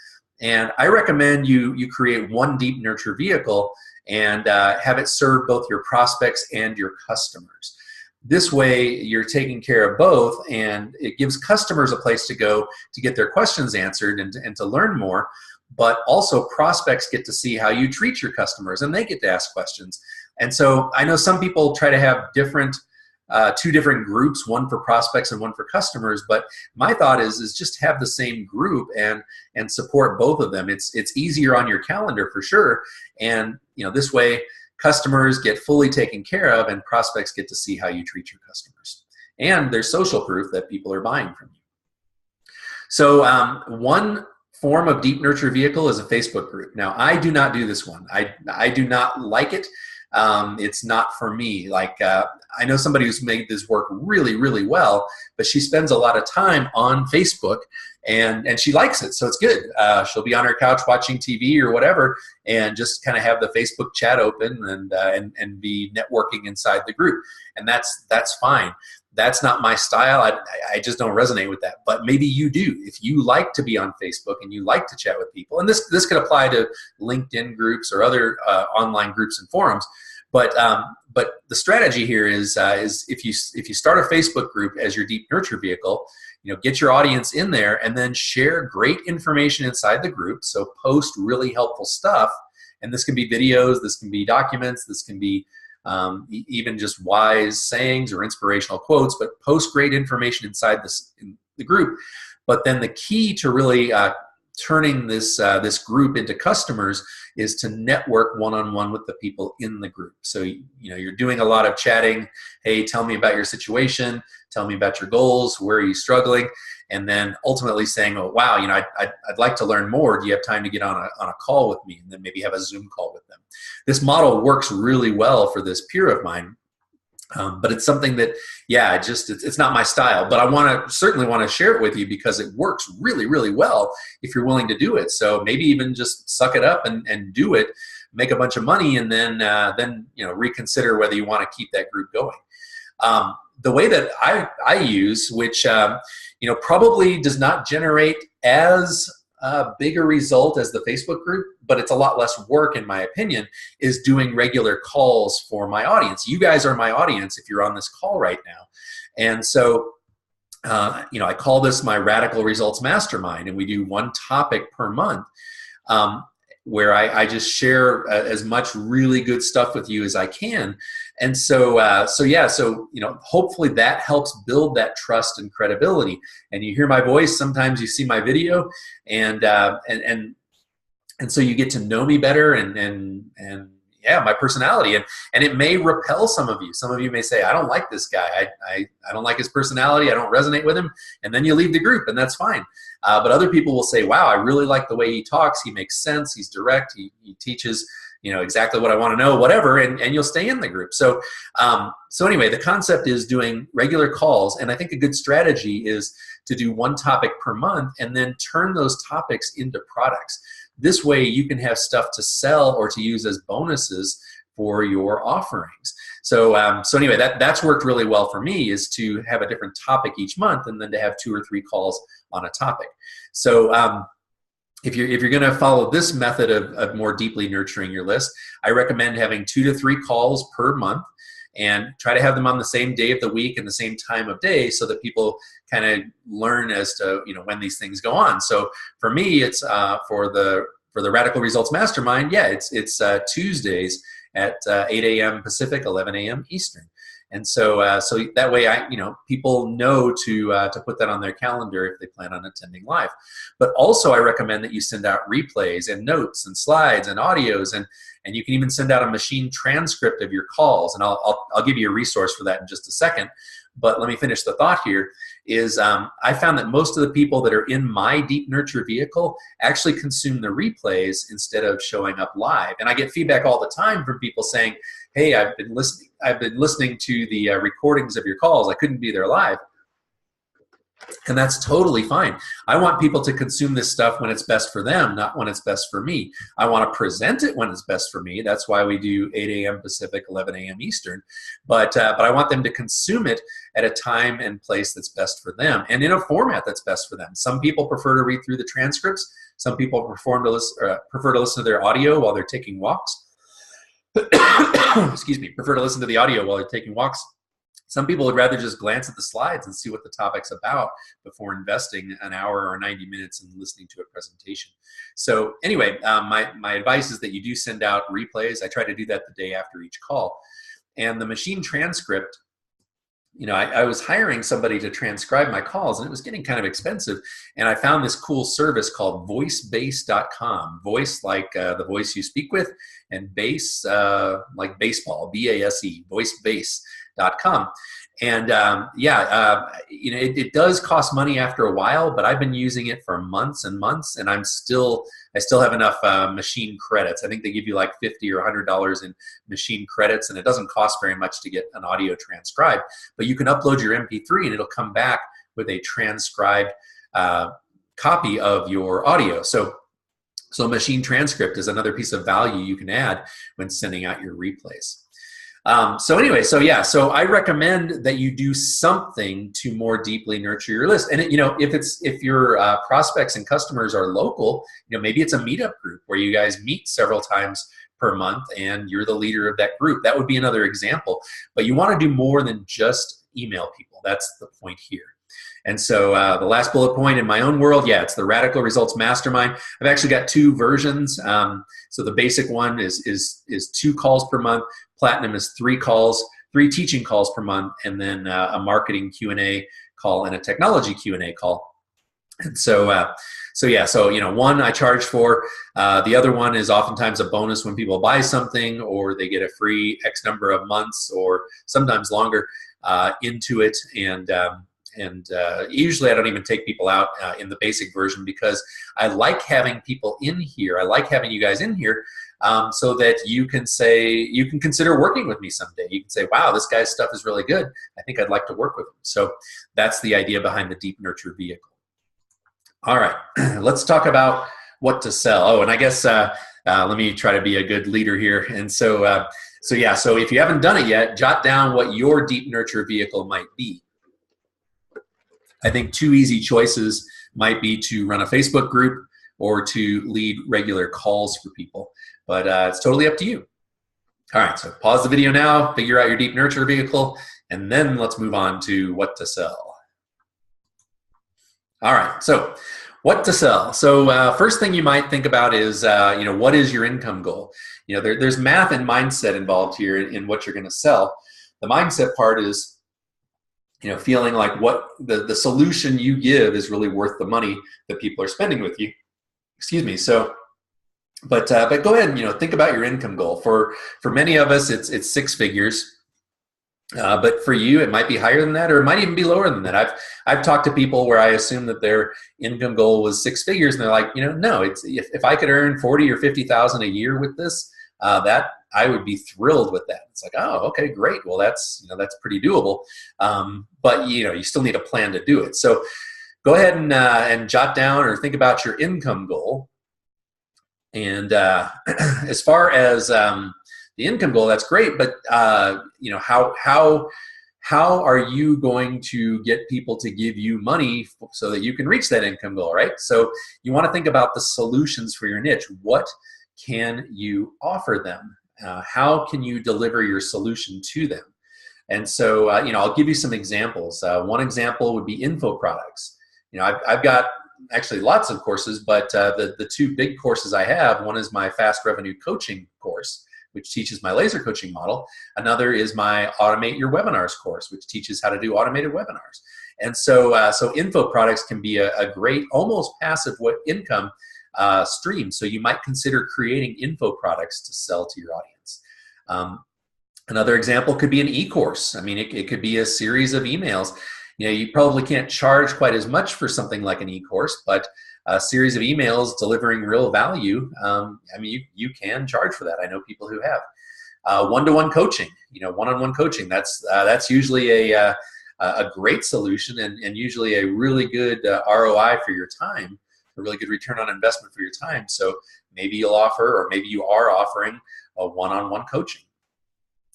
And I recommend you create one deep nurture vehicle and have it serve both your prospects and your customers. This way, you're taking care of both, and it gives customers a place to go to get their questions answered and to learn more. But also, prospects get to see how you treat your customers, and they get to ask questions. And so, I know some people try to have two different groups, one for prospects and one for customers. But my thought is just have the same group and support both of them. It's easier on your calendar for sure, and you know, this way, customers get fully taken care of and prospects get to see how you treat your customers. And there's social proof that people are buying from you. So one form of deep nurture vehicle is a Facebook group. Now, I do not do this one. I do not like it. It's not for me. Like I know somebody who's made this work really, really well, but she spends a lot of time on Facebook and she likes it, so it's good. She'll be on her couch watching TV or whatever and just kind of have the Facebook chat open and be networking inside the group, and that's fine. That's not my style. I just don't resonate with that. But maybe you do. If you like to be on Facebook and you like to chat with people, and this could apply to LinkedIn groups or other online groups and forums. But the strategy here is if you start a Facebook group as your deep nurture vehicle, get your audience in there and then share great information inside the group. So post really helpful stuff. And this can be videos, this can be documents, this can be even just wise sayings or inspirational quotes, but post great information inside in the group. But then the key to really turning this group into customers is to network one-on-one with the people in the group. So you're doing a lot of chatting. Hey, tell me about your situation. Tell me about your goals. Where are you struggling? And then ultimately saying, oh wow, I'd like to learn more. Do you have time to get on a call with me? And then maybe have a Zoom call with them. This model works really well for this peer of mine. But it's something that, yeah, it's not my style, but I certainly want to share it with you because it works really, really well if you're willing to do it. So maybe even just suck it up and do it, make a bunch of money, and then reconsider whether you want to keep that group going. The way that I use, which probably does not generate as big a result as the Facebook group, but it's a lot less work in my opinion, is doing regular calls for my audience. You guys are my audience if you're on this call right now. And so, I call this my Radical Results Mastermind, and we do one topic per month where I just share as much really good stuff with you as I can. And so hopefully that helps build that trust and credibility. And you hear my voice, sometimes you see my video, and so you get to know me better and my personality, and it may repel some of you. Some of you may say, I don't like this guy. I don't like his personality. I don't resonate with him. And then you leave the group, and that's fine. But other people will say, wow, I really like the way he talks. He makes sense. He's direct. He teaches exactly what I want to know, whatever, and you'll stay in the group. So anyway, the concept is doing regular calls, and I think a good strategy is to do one topic per month and then turn those topics into products. This way you can have stuff to sell or to use as bonuses for your offerings. So anyway, that's worked really well for me, is to have a different topic each month and then to have 2 or 3 calls on a topic. So if you're going to follow this method of more deeply nurturing your list, I recommend having 2 to 3 calls per month, and try to have them on the same day of the week and the same time of day, so that people kind of learn as to when these things go on. So for me, it's for the Radical Results Mastermind, it's Tuesdays at 8 a.m. Pacific, 11 a.m. Eastern. And so that way people know to put that on their calendar if they plan on attending live. But also I recommend that you send out replays and notes and slides and audios, and you can even send out a machine transcript of your calls. And I'll give you a resource for that in just a second. But let me finish the thought here. I found that most of the people that are in my Deep Nurture vehicle actually consume the replays instead of showing up live. And I get feedback all the time from people saying, hey, I've been listening to the recordings of your calls. I couldn't be there live. And that's totally fine. I want people to consume this stuff when it's best for them, not when it's best for me. I want to present it when it's best for me. That's why we do 8 a.m. Pacific, 11 a.m. Eastern. But I want them to consume it at a time and place that's best for them, and in a format that's best for them. Some people prefer to read through the transcripts. Some people prefer to listen to their audio while they're taking walks. Excuse me, prefer to listen to the audio while they're taking walks. Some people would rather just glance at the slides and see what the topic's about before investing an hour or 90 minutes in listening to a presentation. So anyway, my advice is that you do send out replays. I try to do that the day after each call. And the machine transcript, I was hiring somebody to transcribe my calls, and it was getting kind of expensive. And I found this cool service called voicebase.com. Voice like the voice you speak with, and base like baseball, B-A-S-E, voicebase.com. And it does cost money after a while, but I've been using it for months and months, and I still have enough machine credits. I think they give you like $50 or $100 in machine credits, and it doesn't cost very much to get an audio transcribed. But you can upload your MP3, and it'll come back with a transcribed copy of your audio. So machine transcript is another piece of value you can add when sending out your replays. So I recommend that you do something to more deeply nurture your list. And if your prospects and customers are local, maybe it's a meetup group where you guys meet several times per month and you're the leader of that group. That would be another example. But you want to do more than just email people. That's the point here. And so the last bullet point in my own world, yeah, it's the Radical Results Mastermind. I've actually got 2 versions. So the basic one is 2 calls per month. Platinum is 3 teaching calls per month, and then a marketing Q&A call and a technology Q&A call. And so, one I charge for. The other one is oftentimes a bonus when people buy something, or they get a free X number of months, or sometimes longer into it. And usually I don't even take people out in the basic version, because I like having people in here. I like having you guys in here so that you can consider working with me someday. You can say, wow, this guy's stuff is really good. I think I'd like to work with him. So that's the idea behind the Deep Nurture vehicle. All right, let's talk about what to sell. Oh, and I guess let me try to be a good leader here. And so if you haven't done it yet, jot down what your Deep Nurture vehicle might be. I think 2 easy choices might be to run a Facebook group or to lead regular calls for people, but it's totally up to you. All right, so pause the video now, figure out your Deep Nurture vehicle, and then let's move on to what to sell. All right, so what to sell. So first thing you might think about is, what is your income goal? There's math and mindset involved here in what you're going to sell. The mindset part is, feeling like what the solution you give is really worth the money that people are spending with you. Excuse me. So, but go ahead and think about your income goal. For many of us, it's 6 figures. But for you, it might be higher than that, or it might even be lower than that. I've talked to people where I assume that their income goal was 6 figures, and they're like, no, it's if I could earn 40 or 50,000 a year with this, that I would be thrilled with that. It's like, oh, okay, great. Well, that's pretty doable. But you still need a plan to do it. So go ahead and jot down or think about your income goal. And as far as the income goal, that's great, but how are you going to get people to give you money so that you can reach that income goal, right? So you want to think about the solutions for your niche. What can you offer them? How can you deliver your solution to them? And so, I'll give you some examples. One example would be info products. I've got actually lots of courses, but the 2 big courses I have, one is my Fast Revenue Coaching course, which teaches my laser coaching model. Another is my Automate Your Webinars course, which teaches how to do automated webinars. And so info products can be a great, almost passive income stream. So you might consider creating info products to sell to your audience. Another example could be an e-course. I mean, it could be a series of emails. You probably can't charge quite as much for something like an e-course, but a series of emails delivering real value, you can charge for that. I know people who have. One-to-one coaching, one-on-one coaching, that's usually a great solution and usually a really good ROI for your time, a really good return on investment for your time. So maybe you'll offer, or maybe you are offering, a one-on-one coaching.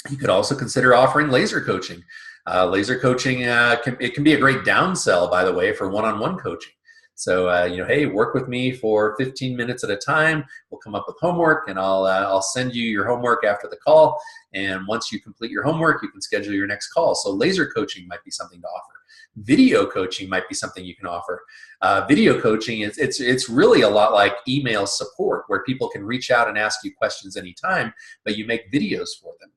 You could also consider offering laser coaching. Laser coaching, it can be a great downsell, by the way, for one-on-one coaching. So, hey, work with me for 15 minutes at a time. We'll come up with homework, and I'll send you your homework after the call. And once you complete your homework, you can schedule your next call. So laser coaching might be something to offer. Video coaching might be something you can offer. Video coaching, it's really a lot like email support, where people can reach out and ask you questions anytime, but you make videos for them.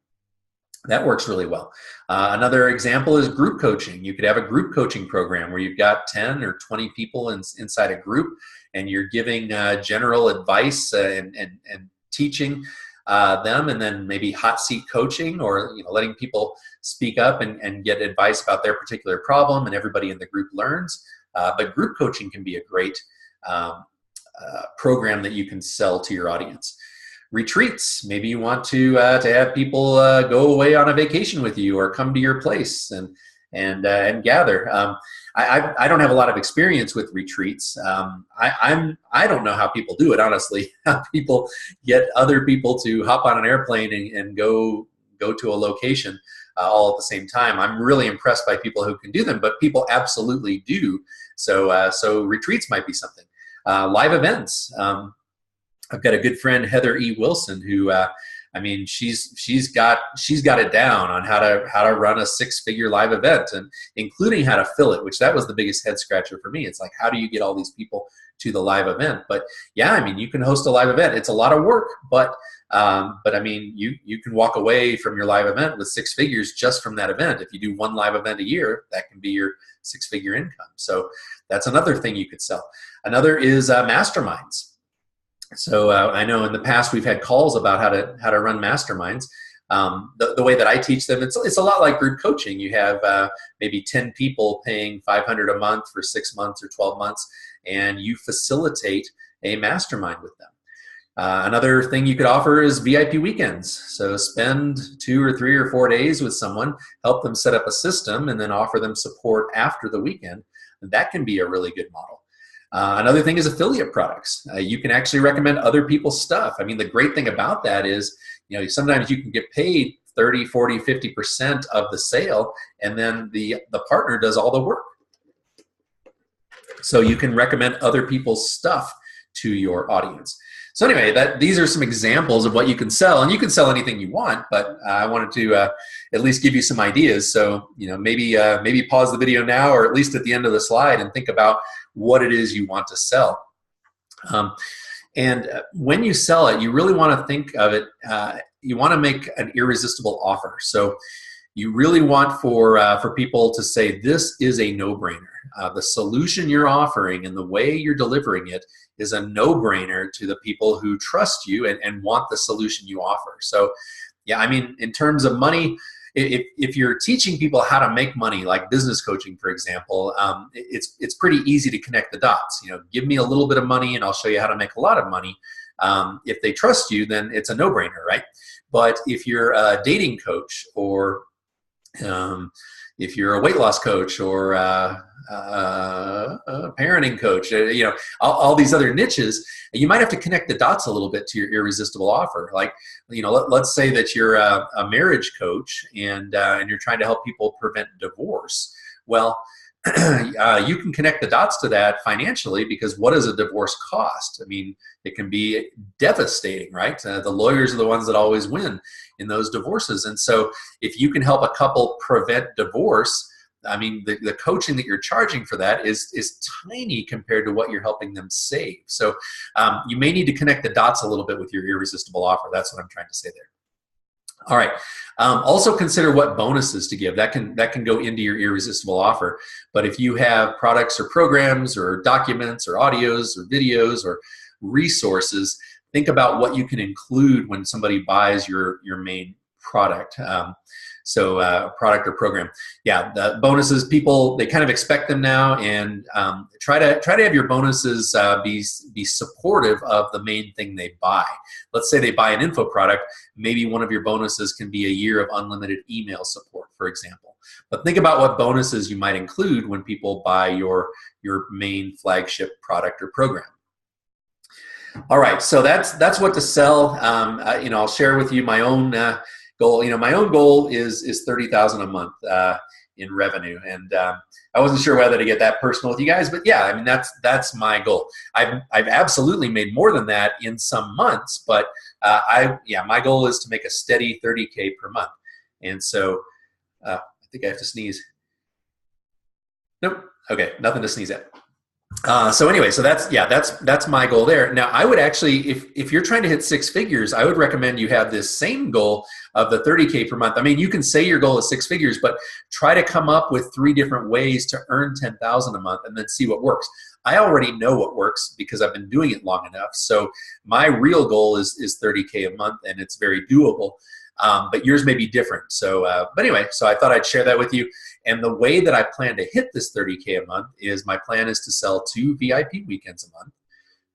That works really well. Another example is group coaching. You could have a group coaching program where you've got 10 or 20 people inside a group, and you're giving general advice and teaching them, and then maybe hot seat coaching, or letting people speak up and get advice about their particular problem, and everybody in the group learns. But group coaching can be a great program that you can sell to your audience. Retreats. Maybe you want to have people go away on a vacation with you, or come to your place and gather. I don't have a lot of experience with retreats. I don't know how people do it, honestly. How people get other people to hop on an airplane and go to a location all at the same time. I'm really impressed by people who can do them, but people absolutely do. So retreats might be something. Live events. I've got a good friend, Heather E. Wilson, who I mean, she's got it down on how to run a 6-figure live event, and including how to fill it, which that was the biggest head scratcher for me. It's like, how do you get all these people to the live event? But yeah, I mean, you can host a live event. It's a lot of work, but I mean, you can walk away from your live event with 6 figures just from that event. If you do 1 live event a year, that can be your 6-figure income. So that's another thing you could sell. Another is masterminds. So I know in the past we've had calls about how to run masterminds. The way that I teach them, it's a lot like group coaching. You have maybe 10 people paying $500 a month for 6 months or 12 months, and you facilitate a mastermind with them. Another thing you could offer is VIP weekends. So spend 2 or 3 or 4 days with someone, help them set up a system, and then offer them support after the weekend. That can be a really good model. Another thing is affiliate products. You can actually recommend other people's stuff. I mean, the great thing about that is, sometimes you can get paid 30, 40, 50% of the sale, and then the partner does all the work. So you can recommend other people's stuff to your audience. So anyway, these are some examples of what you can sell, and you can sell anything you want, but I wanted to at least give you some ideas. So, maybe pause the video now, or at least at the end of the slide, and think about what it is you want to sell. And when you sell it, you really want to think of it, you want to make an irresistible offer. So you really want for people to say, this is a no-brainer. The solution you're offering and the way you're delivering it is a no-brainer to the people who trust you and want the solution you offer. So yeah, I mean, in terms of money, if you're teaching people how to make money, like business coaching, for example, it's pretty easy to connect the dots. Give me a little bit of money and I'll show you how to make a lot of money. If they trust you, then it's a no-brainer, right? But if you're a dating coach, or if you're a weight loss coach, or a parenting coach, all these other niches, you might have to connect the dots a little bit to your irresistible offer. Like, let's say that you're a marriage coach and you're trying to help people prevent divorce. Well, you can connect the dots to that financially, because what does a divorce cost? I mean, it can be devastating, right? The lawyers are the ones that always win in those divorces. And so if you can help a couple prevent divorce, I mean, the coaching that you're charging for that is tiny compared to what you're helping them save. So you may need to connect the dots a little bit with your irresistible offer. That's what I'm trying to say there. All right. Also consider what bonuses to give. That can go into your irresistible offer. But if you have products or programs or documents or audios or videos or resources, think about what you can include when somebody buys your main product. Product or program. Yeah, the bonuses, people, they kind of expect them now, and try to have your bonuses be supportive of the main thing they buy. Let's say they buy an info product, maybe one of your bonuses can be a year of unlimited email support, for example. But think about what bonuses you might include when people buy your main flagship product or program. All right, so that's what to sell. I'll share with you my own goal. My own goal is $30,000 a month in revenue, and I wasn't sure whether to get that personal with you guys, but yeah, I mean that's my goal. I've absolutely made more than that in some months, but my goal is to make a steady $30K per month. And so I think I have to sneeze. Nope. Okay, nothing to sneeze at. So anyway, so that's my goal there. Now, I would actually, if you're trying to hit 6 figures, I would recommend you have this same goal of the $30K per month. I mean, you can say your goal is 6 figures, but try to come up with 3 different ways to earn $10,000 a month and then see what works. I already know what works because I've been doing it long enough. So my real goal is $30K a month, and it's very doable. But yours may be different. So, but anyway, so I thought I'd share that with you. And the way that I plan to hit this $30K a month is, my plan is to sell 2 VIP weekends a month,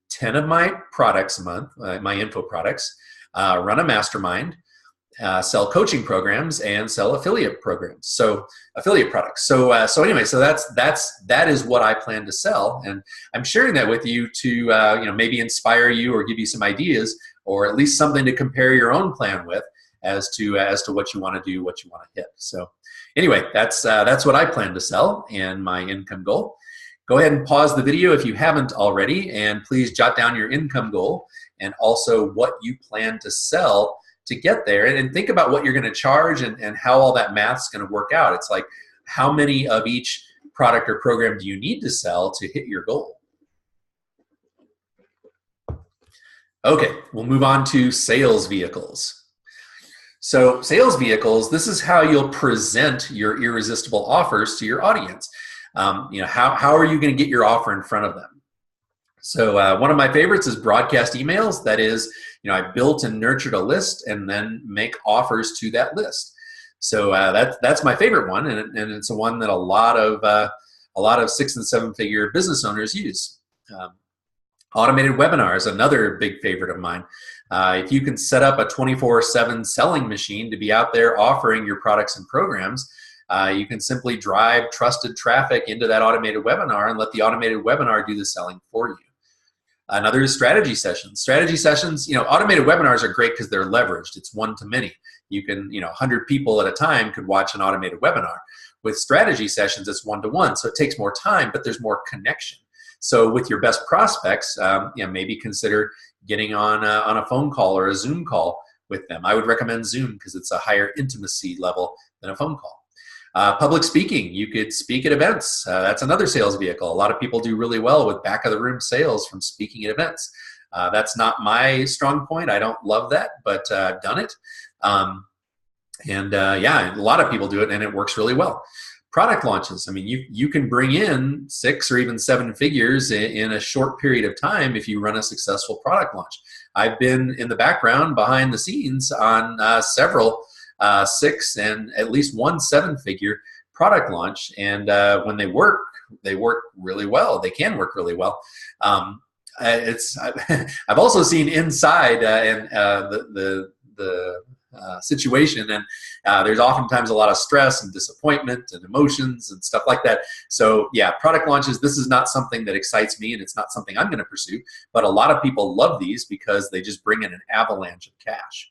10 of my products a month, my info products, run a mastermind, sell coaching programs, and sell affiliate programs. So affiliate products. So anyway, so that is what I plan to sell, and I'm sharing that with you to maybe inspire you or give you some ideas, or at least something to compare your own plan with as to what you want to do, what you want to hit. So anyway, that's what I plan to sell and my income goal. Go ahead and pause the video if you haven't already, and please jot down your income goal and also what you plan to sell to get there. And think about what you're going to charge and how all that math's going to work out. It's like, how many of each product or program do you need to sell to hit your goal? Okay, we'll move on to sales vehicles. So sales vehicles, this is how you'll present your irresistible offers to your audience. How are you going to get your offer in front of them? So one of my favorites is broadcast emails. That is, I built and nurtured a list and then make offers to that list. So that's my favorite one, and it's a one that a lot of 6- and 7-figure business owners use. Automated webinars, another big favorite of mine. If you can set up a 24/7 selling machine to be out there offering your products and programs, you can simply drive trusted traffic into that automated webinar and let the automated webinar do the selling for you. Another is strategy sessions. Strategy sessions, automated webinars are great because they're leveraged. It's one-to-many. You can, 100 people at a time could watch an automated webinar. With strategy sessions, it's one-to-one, so it takes more time, but there's more connection. So with your best prospects, maybe consider getting on a phone call or a Zoom call with them. I would recommend Zoom because it's a higher intimacy level than a phone call. Public speaking, you could speak at events. That's another sales vehicle. A lot of people do really well with back of the room sales from speaking at events. That's not my strong point. I don't love that, but I've done it. A lot of people do it and it works really well. Product launches. I mean, you can bring in 6 or even 7 figures in a short period of time if you run a successful product launch. I've been in the background behind the scenes on several 6 and at least 1 7-figure product launch, and when they work really well. They can work really well. I've also seen inside the situation, and there's oftentimes a lot of stress and disappointment and emotions and stuff like that. So yeah, product launches, this is not something that excites me, and it's not something I'm going to pursue, but a lot of people love these because they just bring in an avalanche of cash.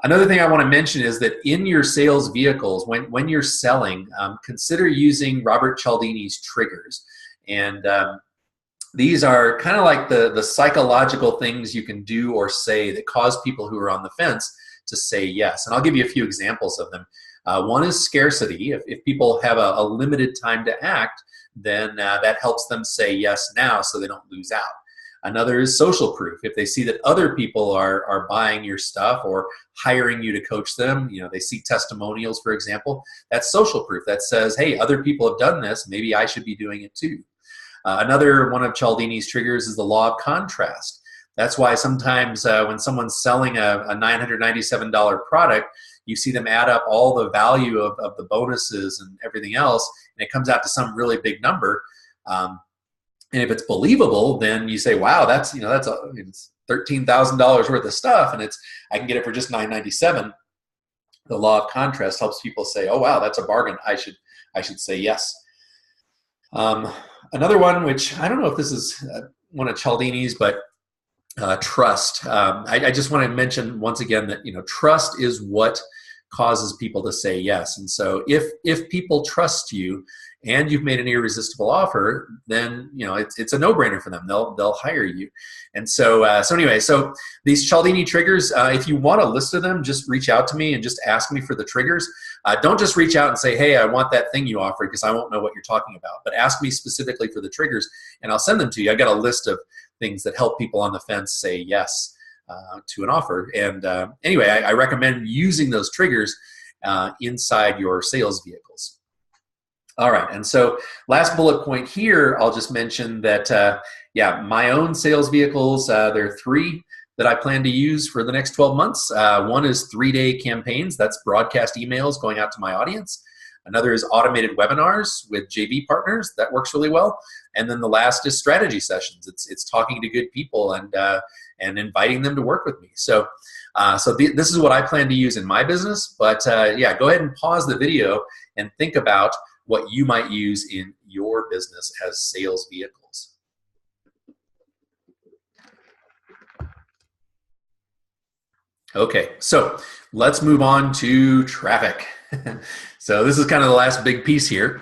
Another thing I want to mention is that in your sales vehicles, when you're selling, consider using Robert Cialdini's triggers. And these are kind of like the psychological things you can do or say that cause people who are on the fence to say yes. And I'll give you a few examples of them. One is scarcity. If people have a limited time to act, then that helps them say yes now so they don't lose out. Another is social proof. If they see that other people are buying your stuff or hiring you to coach them, they see testimonials, for example, that's social proof. That says, hey, other people have done this, maybe I should be doing it too. Another one of Cialdini's triggers is the law of contrast. That's why sometimes when someone's selling a $997 product, you see them add up all the value of the bonuses and everything else, and it comes out to some really big number. And if it's believable, then you say, wow, that's it's $13,000 worth of stuff, and I can get it for just $997. The law of contrast helps people say, oh wow, that's a bargain. I should say yes. Another one, which I don't know if this is one of Cialdini's, but trust. I just want to mention once again that trust is what causes people to say yes. And so if people trust you and you've made an irresistible offer, then it's a no-brainer for them. They'll hire you. And so so these Cialdini triggers, if you want a list of them, just reach out to me and just ask me for the triggers. Don't just reach out and say, hey, I want that thing you offered, because I won't know what you're talking about. But ask me specifically for the triggers, and I'll send them to you. I got a list of things that help people on the fence say yes to an offer. And anyway, I recommend using those triggers inside your sales vehicles. All right, and so last bullet point here, I'll just mention that, my own sales vehicles, there are 3 that I plan to use for the next 12 months. One is 3-day campaigns. That's broadcast emails going out to my audience. Another is automated webinars with JV partners. That works really well. And then the last is strategy sessions. It's talking to good people and inviting them to work with me. So this is what I plan to use in my business. But go ahead and pause the video and think about what you might use in your business as sales vehicles. Okay, so let's move on to traffic. So this is kind of the last big piece here.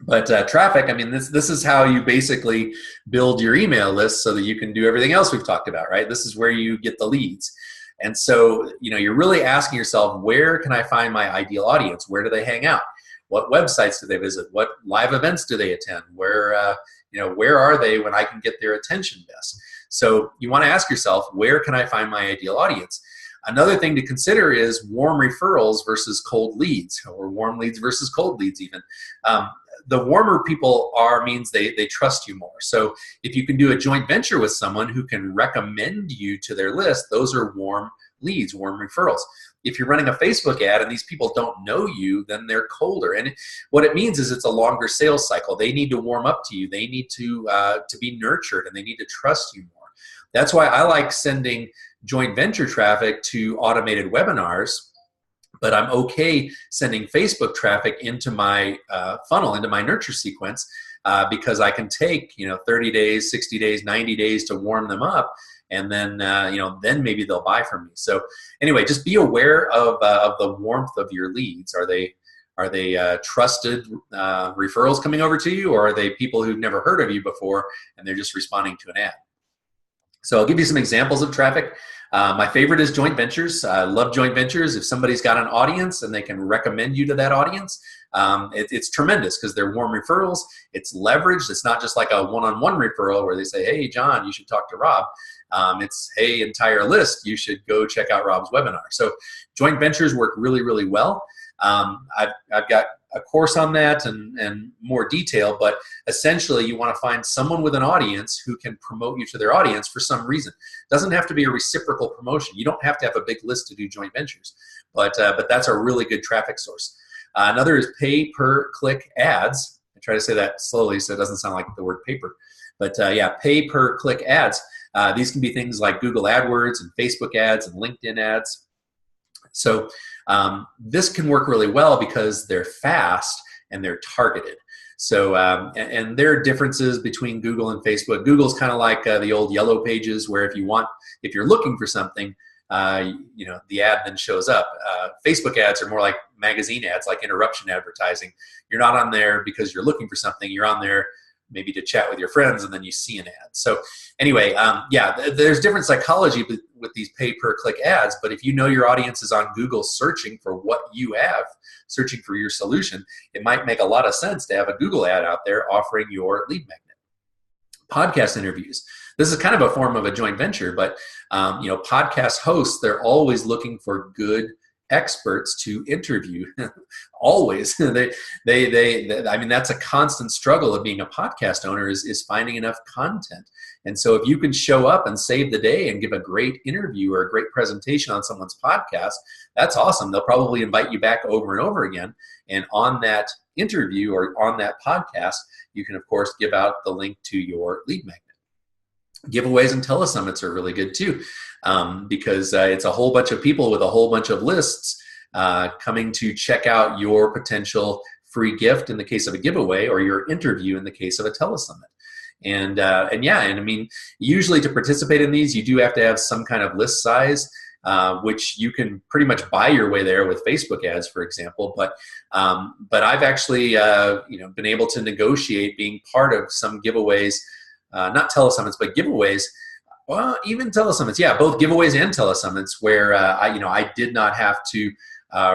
But traffic, I mean, this is how you basically build your email list so that you can do everything else we've talked about, right? This is where you get the leads. And so, you're really asking yourself, where can I find my ideal audience? Where do they hang out? What websites do they visit? What live events do they attend? Where are they when I can get their attention best? So you want to ask yourself, where can I find my ideal audience? Another thing to consider is warm referrals versus cold leads, or warm leads versus cold leads even. The warmer people are means they trust you more. So if you can do a joint venture with someone who can recommend you to their list, those are warm leads, warm referrals. If you're running a Facebook ad and these people don't know you, then they're colder. And what it means is it's a longer sales cycle. They need to warm up to you. They need to be nurtured, and they need to trust you more. That's why I like sending joint venture traffic to automated webinars, but I'm okay sending Facebook traffic into my funnel, into my nurture sequence, because I can take 30 days, 60 days, 90 days to warm them up, and then then maybe they'll buy from me. So anyway, just be aware of the warmth of your leads. Are they trusted referrals coming over to you, or are they people who've never heard of you before and they're just responding to an ad? So I'll give you some examples of traffic. My favorite is joint ventures. I love joint ventures. If somebody's got an audience and they can recommend you to that audience, it's tremendous because they're warm referrals. It's leveraged. It's not just like a one-on-one referral where they say, hey, John, you should talk to Rob. It's, hey, entire list, you should go check out Rob's webinar. So joint ventures work really, really well. I've got a course on that and more detail, but essentially you want to find someone with an audience who can promote you to their audience for some reason. It doesn't have to be a reciprocal promotion. You don't have to have a big list to do joint ventures, but that's a really good traffic source. Another is pay-per-click ads. I try to say that slowly so it doesn't sound like the word paper, but yeah, pay-per-click ads. These can be things like Google AdWords and Facebook ads and LinkedIn ads. So this can work really well because they're fast and they're targeted. So and there are differences between Google and Facebook. Google's kind of like the old Yellow Pages, where if you're looking for something, the ad then shows up. Facebook ads are more like magazine ads, like interruption advertising. You're not on there because you're looking for something. You're on there maybe to chat with your friends, and then you see an ad. So anyway, yeah, there's different psychology with these pay-per-click ads, but if you know your audience is on Google searching for what you have, searching for your solution, it might make a lot of sense to have a Google ad out there offering your lead magnet. Podcast interviews. This is kind of a form of a joint venture, but podcast hosts, they're always looking for good experts to interview. Always. I mean, that's a constant struggle of being a podcast owner is finding enough content. And so if you can show up and save the day and give a great interview or a great presentation on someone's podcast, that's awesome. They'll probably invite you back over and over again. And on that interview or on that podcast, you can, of course, give out the link to your lead magnet. Giveaways and telesummits are really good too, because it's a whole bunch of people with a whole bunch of lists coming to check out your potential free gift in the case of a giveaway, or your interview in the case of a telesummit. And I mean, usually to participate in these, you do have to have some kind of list size, which you can pretty much buy your way there with Facebook ads, for example. But I've actually been able to negotiate being part of some giveaways. Not telesummits, but giveaways. Well, even telesummits, yeah, both giveaways and telesummits, where I did not have to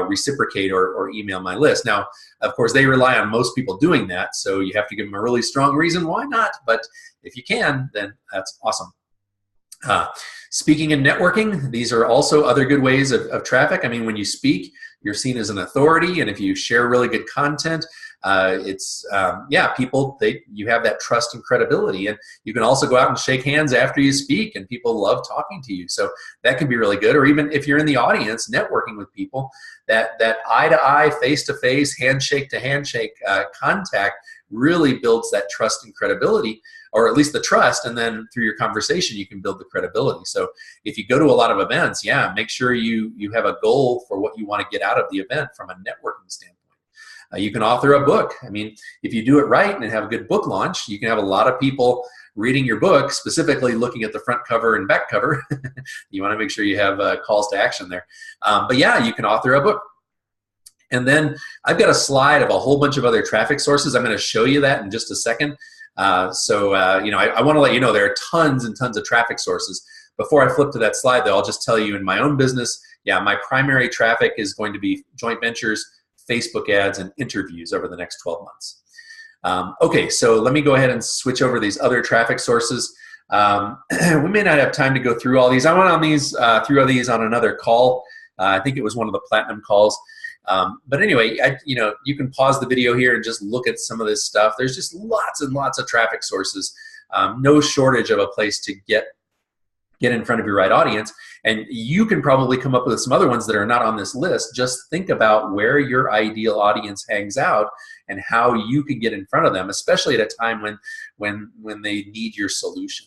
reciprocate or email my list. Now, of course, they rely on most people doing that, so you have to give them a really strong reason why not. But if you can, then that's awesome. Speaking and networking, these are also other good ways of traffic. I mean, when you speak, you're seen as an authority, and if you share really good content, you have that trust and credibility. And you can also go out and shake hands after you speak, and people love talking to you. So that can be really good. Or even if you're in the audience networking with people, that eye-to-eye, face-to-face, handshake-to-handshake contact really builds that trust and credibility, or at least the trust, and then through your conversation you can build the credibility. So if you go to a lot of events, make sure you have a goal for what you want to get out of the event from a networking standpoint. You can author a book. I mean, if you do it right and have a good book launch, you can have a lot of people reading your book, specifically looking at the front cover and back cover. You want to make sure you have calls to action there. But yeah, you can author a book. And then I've got a slide of a whole bunch of other traffic sources. I'm going to show you that in just a second. I want to let you know there are tons and tons of traffic sources. Before I flip to that slide, though, I'll just tell you in my own business, yeah, my primary traffic is going to be joint ventures, Facebook ads, and interviews over the next 12 months. Okay, so let me go ahead and switch over these other traffic sources. We may not have time to go through all these. I went on these through these on another call. I think it was one of the platinum calls. But anyway, you can pause the video here and just look at some of this stuff. There's just lots and lots of traffic sources. No shortage of a place to get in front of your right audience. And you can probably come up with some other ones that are not on this list. Just think about where your ideal audience hangs out and how you can get in front of them, especially at a time when they need your solution.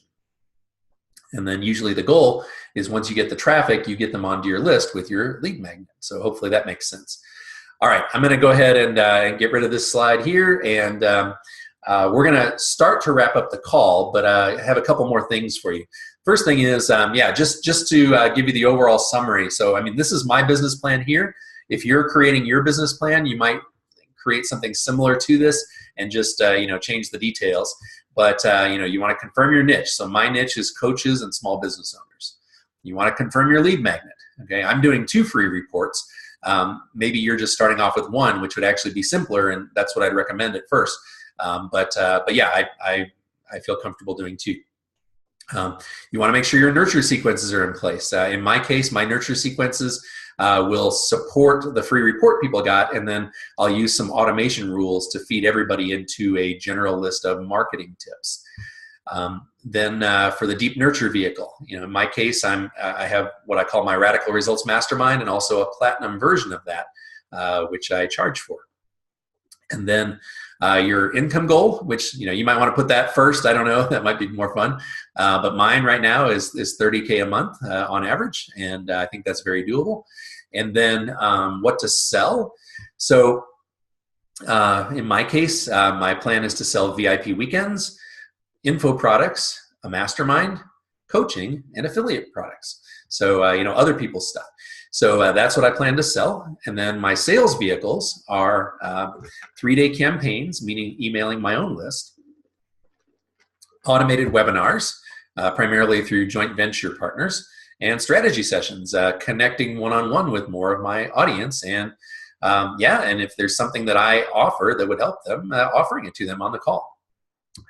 And then usually the goal is once you get the traffic, you get them onto your list with your lead magnet. So hopefully that makes sense. All right, I'm going to go ahead and get rid of this slide here, and we're going to start to wrap up the call, but I have a couple more things for you. First thing is, just to give you the overall summary. So, I mean, this is my business plan here. If you're creating your business plan, you might create something similar to this and just, change the details. But, you want to confirm your niche. So my niche is coaches and small business owners. You want to confirm your lead magnet. Okay, I'm doing 2 free reports. Maybe you're just starting off with 1, which would actually be simpler, and that's what I'd recommend at first. But yeah, I feel comfortable doing 2. You want to make sure your nurture sequences are in place. In my case, my nurture sequences will support the free report people got, and then I'll use some automation rules to feed everybody into a general list of marketing tips. Then for the deep nurture vehicle, in my case, I have what I call my Radical Results Mastermind, and also a platinum version of that, which I charge for. And then your income goal, which you might want to put that first. I don't know, that might be more fun. But mine right now is $30K a month on average, and I think that's very doable. And then what to sell. So in my case, my plan is to sell VIP weekends, info products, a mastermind, coaching, and affiliate products. So other people's stuff. So that's what I plan to sell. And then my sales vehicles are 3-day campaigns, meaning emailing my own list, automated webinars, primarily through joint venture partners, and strategy sessions, connecting one-on-one with more of my audience. And and if there's something that I offer that would help them, offering it to them on the call.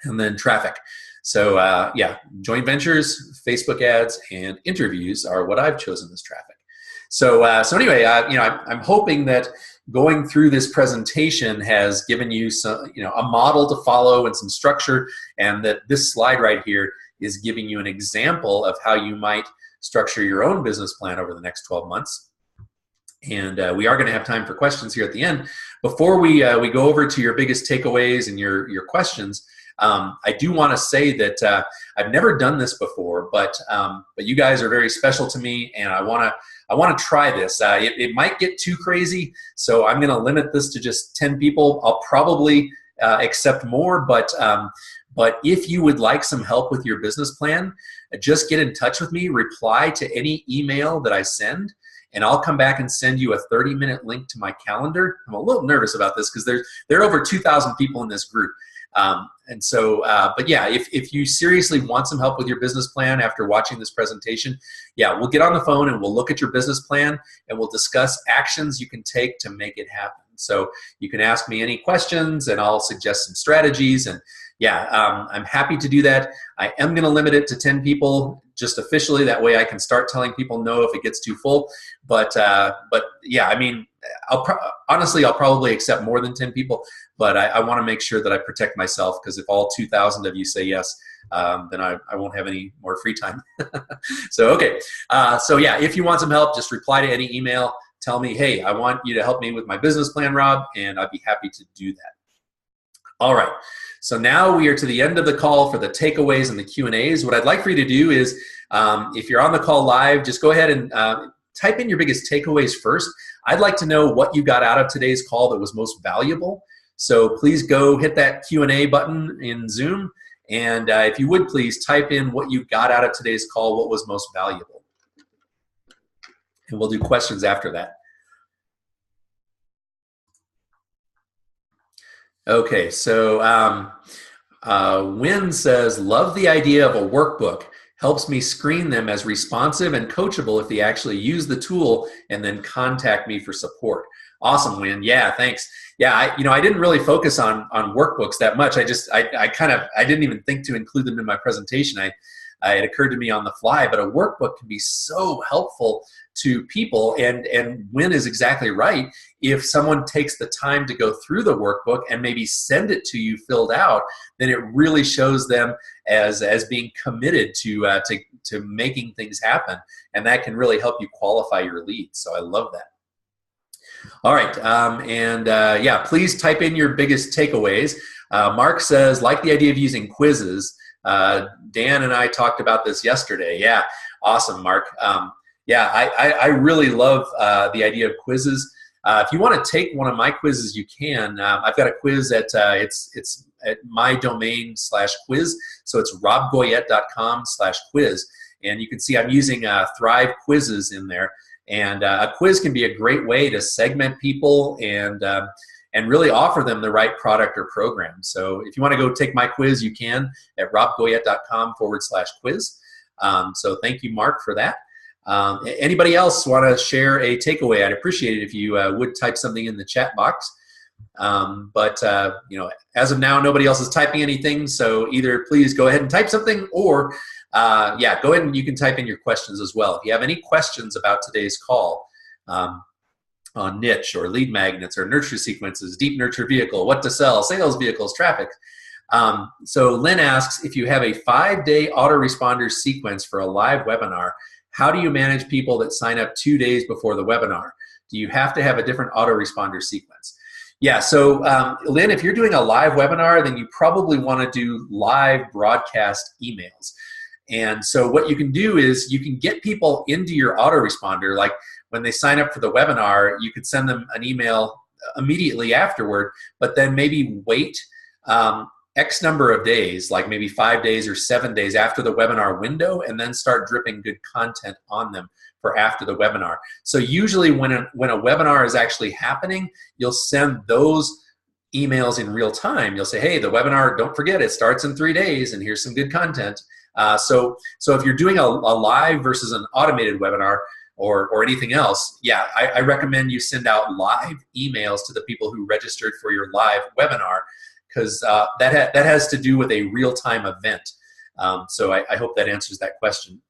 And then traffic. So joint ventures, Facebook ads, and interviews are what I've chosen as traffic. So anyway, I'm hoping that going through this presentation has given you some, a model to follow and some structure, and that this slide right here is giving you an example of how you might structure your own business plan over the next 12 months. And we are going to have time for questions here at the end. Before we go over to your biggest takeaways and your questions, I do want to say that I've never done this before, but you guys are very special to me, and I want to try this. It might get too crazy, so I'm going to limit this to just 10 people. I'll probably accept more, but if you would like some help with your business plan, just get in touch with me. Reply to any email that I send, and I'll come back and send you a 30-minute link to my calendar. I'm a little nervous about this because there are over 2,000 people in this group. But yeah, if you seriously want some help with your business plan after watching this presentation, yeah, we'll get on the phone and we'll look at your business plan and we'll discuss actions you can take to make it happen. So you can ask me any questions and I'll suggest some strategies, and yeah, I'm happy to do that. I am going to limit it to 10 people just officially. That way I can start telling people no if it gets too full. But yeah, I mean, honestly, I'll probably accept more than 10 people, but I want to make sure that I protect myself, because if all 2,000 of you say yes, then I won't have any more free time. So, okay. So yeah, if you want some help, just reply to any email. Tell me, hey, I want you to help me with my business plan, Rob, and I'd be happy to do that. All right. So now we are to the end of the call for the takeaways and the Q&As. What I'd like for you to do is, if you're on the call live, just go ahead and type in your biggest takeaways first. I'd like to know what you got out of today's call that was most valuable. So please go hit that Q&A button in Zoom. And if you would, please type in what you got out of today's call, what was most valuable. And we'll do questions after that. Okay, so Wynn says, love the idea of a workbook helps me screen them as responsive and coachable if they actually use the tool and then contact me for support. Awesome, Win. Yeah, thanks. Yeah, I didn't really focus on workbooks that much. I didn't even think to include them in my presentation. It occurred to me on the fly, but a workbook can be so helpful to people, and Win is exactly right. If someone takes the time to go through the workbook and maybe send it to you filled out, then it really shows them as being committed to making things happen, and that can really help you qualify your leads. So I love that. All right, yeah, please type in your biggest takeaways. Mark says, like the idea of using quizzes. Dan and I talked about this yesterday. Yeah, awesome, Mark. Yeah, I really love the idea of quizzes. If you want to take one of my quizzes, you can. I've got a quiz at it's at my domain/quiz, so it's robgoyette.com/quiz, and you can see I'm using Thrive quizzes in there. And a quiz can be a great way to segment people and really offer them the right product or program. So if you want to go take my quiz, you can at robgoyette.com/quiz. So thank you, Mark, for that. Anybody else want to share a takeaway? I'd appreciate it if you would type something in the chat box. But as of now, nobody else is typing anything. So either please go ahead and type something, or yeah, go ahead and you can type in your questions as well. If you have any questions about today's call on niche or lead magnets or nurture sequences, deep nurture vehicle, what to sell, sales vehicles, traffic. So Lynn asks, if you have a 5-day autoresponder sequence for a live webinar, how do you manage people that sign up 2 days before the webinar? Do you have to have a different autoresponder sequence? Yeah, so Lynn, if you're doing a live webinar, then you probably want to do live broadcast emails. And so what you can do is you can get people into your autoresponder. Like when they sign up for the webinar, you could send them an email immediately afterward, but then maybe wait X number of days, like maybe 5 days or 7 days after the webinar window, and then start dripping good content on them for after the webinar. So usually when a webinar is actually happening, you'll send those emails in real time. You'll say, hey, the webinar, don't forget, it starts in 3 days, and here's some good content. So if you're doing a live versus an automated webinar or anything else, yeah, I recommend you send out live emails to the people who registered for your live webinar, because that has to do with a real-time event. So I hope that answers that question.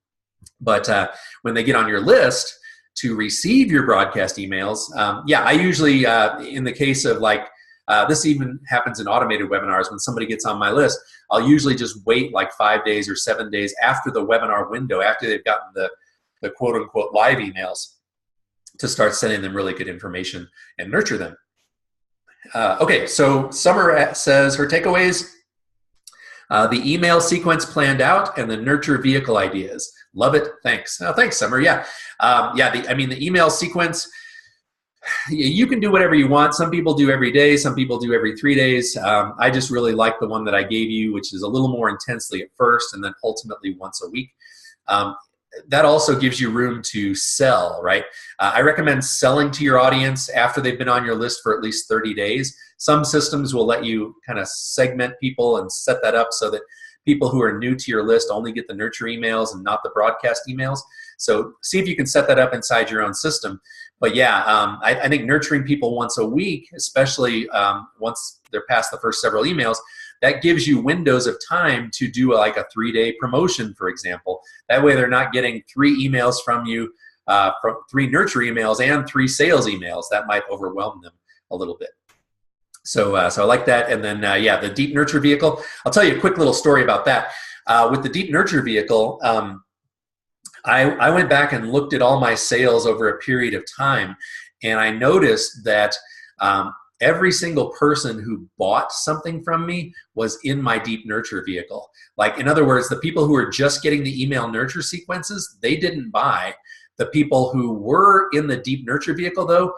But when they get on your list to receive your broadcast emails, yeah, I usually, in the case of like, this even happens in automated webinars, when somebody gets on my list, I'll usually just wait like 5 days or 7 days after the webinar window, after they've gotten the quote-unquote live emails, to start sending them really good information and nurture them. Okay, so Summer says her takeaways, the email sequence planned out and the nurture vehicle ideas. Love it, thanks. Thanks, Summer, yeah. The email sequence, you can do whatever you want. Some people do every day, some people do every 3 days. I just really like the one that I gave you, which is a little more intensely at first and then ultimately once a week. That also gives you room to sell, right? I recommend selling to your audience after they've been on your list for at least 30 days. Some systems will let you kind of segment people and set that up so that people who are new to your list only get the nurture emails and not the broadcast emails. So see if you can set that up inside your own system. But yeah, I think nurturing people once a week, especially once they're past the first several emails, that gives you windows of time to do like a 3-day promotion, for example. That way they're not getting 3 emails from you, from 3 nurture emails and 3 sales emails. That might overwhelm them a little bit. So I like that. And then, yeah, the deep nurture vehicle. I'll tell you a quick little story about that. With the deep nurture vehicle, I went back and looked at all my sales over a period of time, and I noticed that every single person who bought something from me was in my deep nurture vehicle. Like, in other words, the people who were just getting the email nurture sequences, they didn't buy. The people who were in the deep nurture vehicle, though,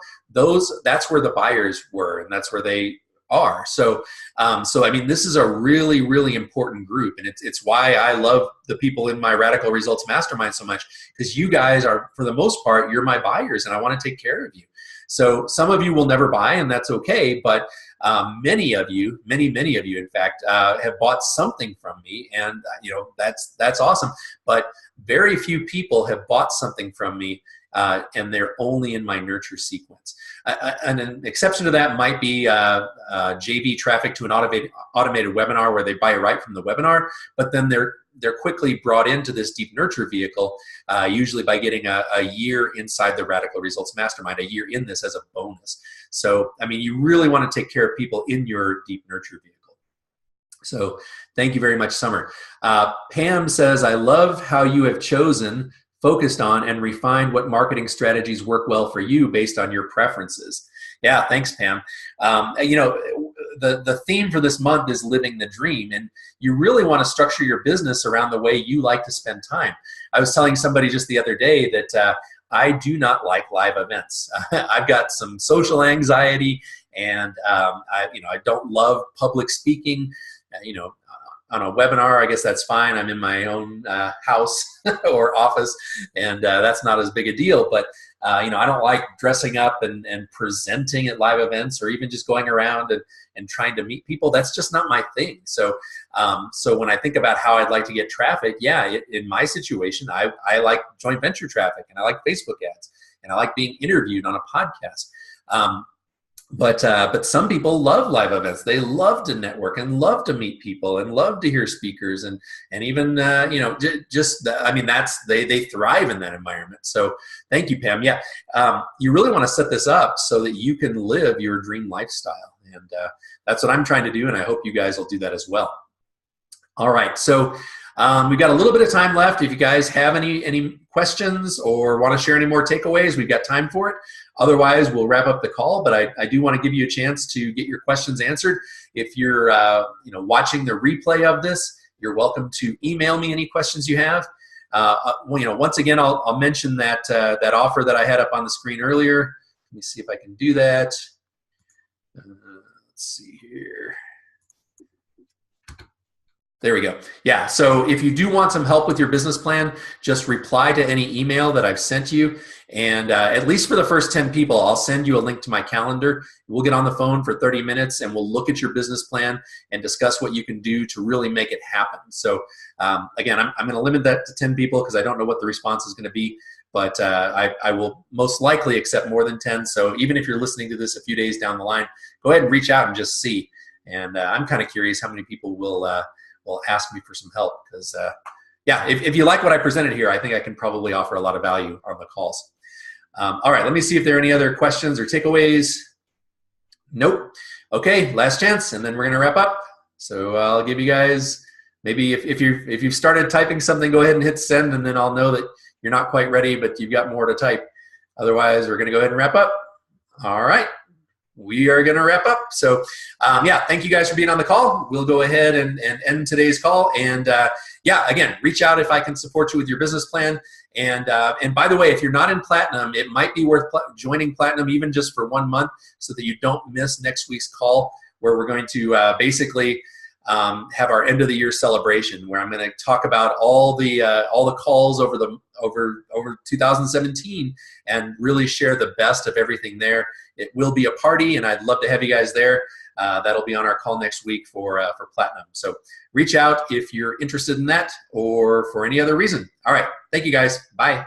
that's where the buyers were, and that's where they are. So I mean, this is a really, really important group, and it's why I love the people in my Radical Results Mastermind so much, because you guys are, for the most part, you're my buyers, and I want to take care of you. So some of you will never buy, and that's okay, but many of you, many of you, in fact, have bought something from me, and that's awesome. But very few people have bought something from me, and they're only in my nurture sequence. And an exception to that might be JV traffic to an automated webinar where they buy it right from the webinar, but then they're quickly brought into this deep nurture vehicle, usually by getting a year inside the Radical Results Mastermind, a year in this as a bonus. So, I mean, you really want to take care of people in your deep nurture vehicle. So thank you very much, Summer. Pam says, I love how you have focused on and refined what marketing strategies work well for you based on your preferences. Yeah, thanks, Pam. The theme for this month is living the dream, and you really want to structure your business around the way you like to spend time. I was telling somebody just the other day that I do not like live events. I've got some social anxiety, and I don't love public speaking. On a webinar, I guess that's fine. I'm in my own house or office, and that's not as big a deal. But I don't like dressing up and presenting at live events, or even just going around and trying to meet people. That's just not my thing. So so when I think about how I'd like to get traffic, yeah, in my situation, I like joint venture traffic, and I like Facebook ads, and I like being interviewed on a podcast. But some people love live events. They love to network and love to meet people and love to hear speakers and even they thrive in that environment. So thank you, Pam. Yeah, you really want to set this up so that you can live your dream lifestyle, and that's what I'm trying to do, and I hope you guys will do that as well. All right, so we've got a little bit of time left. If you guys have any questions or want to share any more takeaways, we've got time for it. Otherwise, we'll wrap up the call, but I do want to give you a chance to get your questions answered. If you're watching the replay of this, you're welcome to email me any questions you have. Once again, I'll mention that offer that I had up on the screen earlier. Let me see if I can do that. Let's see here. There we go. Yeah, so if you do want some help with your business plan, just reply to any email that I've sent you. And at least for the first 10 people, I'll send you a link to my calendar. We'll get on the phone for 30 minutes and we'll look at your business plan and discuss what you can do to really make it happen. So again, I'm going to limit that to 10 people because I don't know what the response is going to be. But I will most likely accept more than 10. So even if you're listening to this a few days down the line, go ahead and reach out and just see. And I'm kind of curious how many people will ask me for some help because, yeah, if you like what I presented here, I think I can probably offer a lot of value on the calls. All right, let me see if there are any other questions or takeaways. Nope. Okay, last chance, and then we're going to wrap up. So I'll give you guys maybe if you've started typing something, go ahead and hit send, and then I'll know that you're not quite ready, but you've got more to type. Otherwise, we're going to go ahead and wrap up. All right. We are going to wrap up. So, yeah, thank you guys for being on the call. We'll go ahead and end today's call. And, yeah, again, reach out if I can support you with your business plan. And by the way, if you're not in Platinum, it might be worth joining Platinum even just for 1 month so that you don't miss next week's call where we're going to basically have our end of the year celebration where I'm going to talk about all the calls over 2017 and really share the best of everything there. It will be a party, and I'd love to have you guys there. That'll be on our call next week for Platinum. So reach out if you're interested in that or for any other reason. All right. Thank you, guys. Bye.